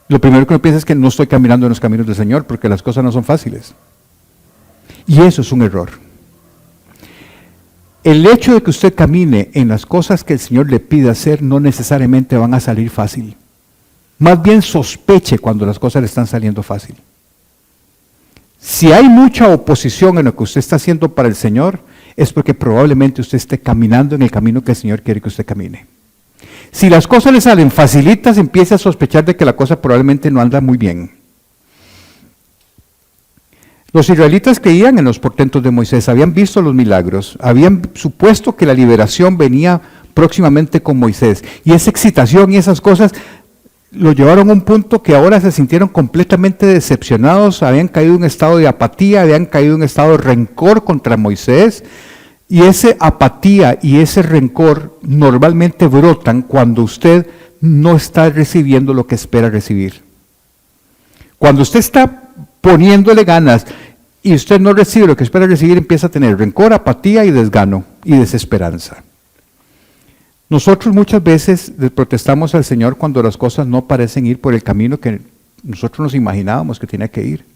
Lo primero que uno piensa es que no estoy caminando en los caminos del Señor porque las cosas no son fáciles. Y eso es un error. El hecho de que usted camine en las cosas que el Señor le pide hacer no necesariamente van a salir fácil. Más bien sospeche cuando las cosas le están saliendo fácil. Si hay mucha oposición en lo que usted está haciendo para el Señor, es porque probablemente usted esté caminando en el camino que el Señor quiere que usted camine. Si las cosas le salen facilitas, empieza a sospechar de que la cosa probablemente no anda muy bien. Los israelitas creían en los portentos de Moisés, habían visto los milagros, habían supuesto que la liberación venía próximamente con Moisés. Y esa excitación y esas cosas lo llevaron a un punto que ahora se sintieron completamente decepcionados, habían caído en un estado de apatía, habían caído en un estado de rencor contra Moisés. Y esa apatía y ese rencor normalmente brotan cuando usted no está recibiendo lo que espera recibir. Cuando usted está poniéndole ganas y usted no recibe lo que espera recibir, empieza a tener rencor, apatía y desgano y desesperanza. Nosotros muchas veces le protestamos al Señor cuando las cosas no parecen ir por el camino que nosotros nos imaginábamos que tenía que ir.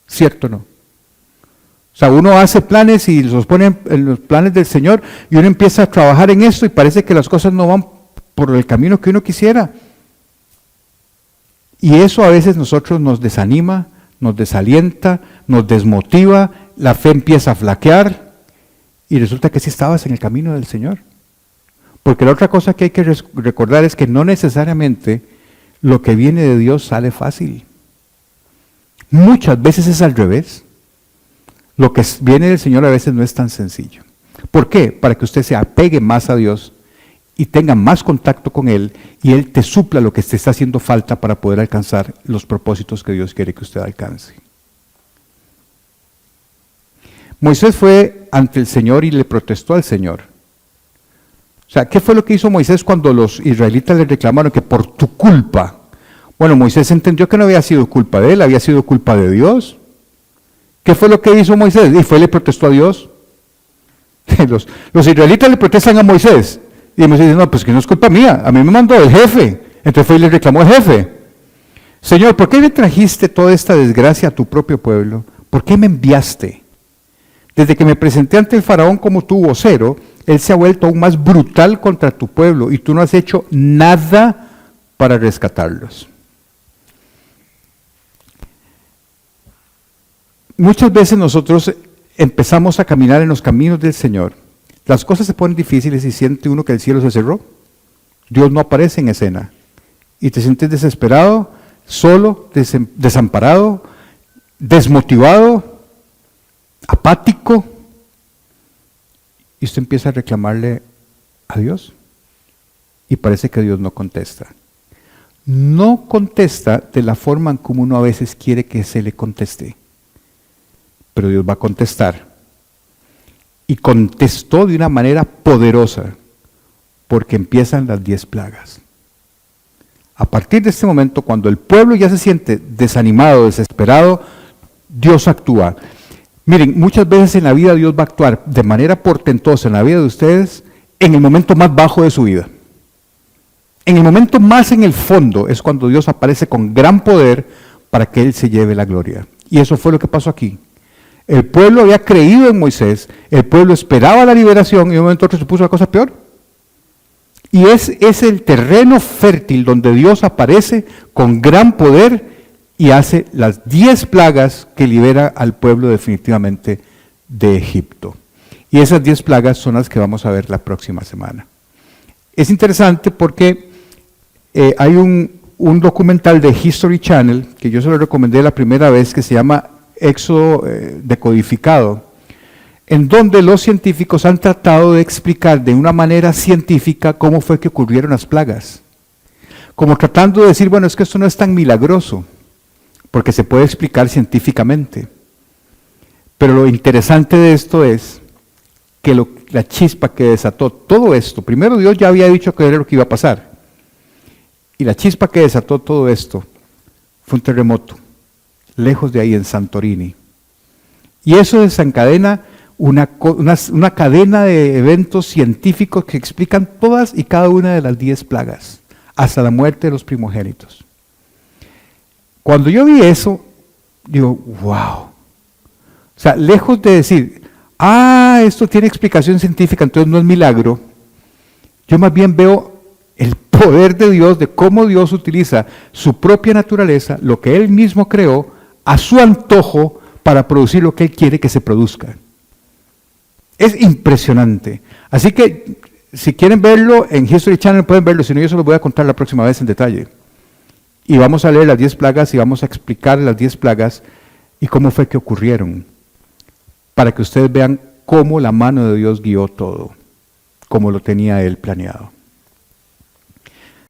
¿Cierto o no? O sea, uno hace planes y los pone en los planes del Señor y uno empieza a trabajar en esto y parece que las cosas no van por el camino que uno quisiera. Y eso a veces nosotros nos desanima, nos desalienta, nos desmotiva, la fe empieza a flaquear y resulta que sí estabas en el camino del Señor. Porque la otra cosa que hay que recordar es que no necesariamente lo que viene de Dios sale fácil. Muchas veces es al revés. Lo que viene del Señor a veces no es tan sencillo. ¿Por qué? Para que usted se apegue más a Dios y tenga más contacto con Él y Él te supla lo que te está haciendo falta para poder alcanzar los propósitos que Dios quiere que usted alcance. Moisés fue ante el Señor y le protestó al Señor. O sea, ¿qué fue lo que hizo Moisés cuando los israelitas le reclamaron que por tu culpa? Bueno, Moisés entendió que no había sido culpa de él, había sido culpa de Dios. ¿Qué fue lo que hizo Moisés? Y fue y le protestó a Dios. Los israelitas le protestan a Moisés. Y Moisés dice, no, pues que no es culpa mía, a mí me mandó el jefe. Entonces fue y le reclamó al jefe. Señor, ¿por qué le trajiste toda esta desgracia a tu propio pueblo? ¿Por qué me enviaste? Desde que me presenté ante el faraón como tu vocero, él se ha vuelto aún más brutal contra tu pueblo y tú no has hecho nada para rescatarlos. Muchas veces nosotros empezamos a caminar en los caminos del Señor. Las cosas se ponen difíciles y siente uno que el cielo se cerró. Dios no aparece en escena. Y te sientes desesperado, solo, desamparado, desmotivado, apático. Y usted empieza a reclamarle a Dios. Y parece que Dios no contesta. No contesta de la forma en como uno a veces quiere que se le conteste. Pero Dios va a contestar. Y contestó de una manera poderosa, porque empiezan las 10 plagas. A partir de este momento, cuando el pueblo ya se siente desanimado, desesperado, Dios actúa. Miren, muchas veces en la vida Dios va a actuar de manera portentosa en la vida de ustedes en el momento más bajo de su vida. En el momento más en el fondo es cuando Dios aparece con gran poder para que Él se lleve la gloria. Y eso fue lo que pasó aquí. El pueblo había creído en Moisés, el pueblo esperaba la liberación y de un momento a otro se puso la cosa peor. Y es el terreno fértil donde Dios aparece con gran poder y hace las 10 plagas que libera al pueblo definitivamente de Egipto. Y esas 10 plagas son las que vamos a ver la próxima semana. Es interesante porque hay un documental de History Channel que yo se lo recomendé la primera vez que se llama Éxodo decodificado, en donde los científicos han tratado de explicar de una manera científica cómo fue que ocurrieron las plagas. Como tratando de decir, bueno, es que esto no es tan milagroso, porque se puede explicar científicamente. Pero lo interesante de esto es que la chispa que desató todo esto, primero Dios ya había dicho que era lo que iba a pasar, y la chispa que desató todo esto fue un terremoto, lejos de ahí en Santorini. Y eso desencadena una cadena de eventos científicos que explican todas y cada una de las 10 plagas, hasta la muerte de los primogénitos. Cuando yo vi eso, digo, wow. O sea, lejos de decir, esto tiene explicación científica, entonces no es milagro, yo más bien veo el poder de Dios, de cómo Dios utiliza su propia naturaleza, lo que Él mismo creó, a su antojo, para producir lo que Él quiere que se produzca. Es impresionante. Así que, si quieren verlo, en History Channel pueden verlo, si no yo se los voy a contar la próxima vez en detalle. Y vamos a leer las 10 plagas y vamos a explicar las 10 plagas y cómo fue que ocurrieron, para que ustedes vean cómo la mano de Dios guió todo, como lo tenía Él planeado.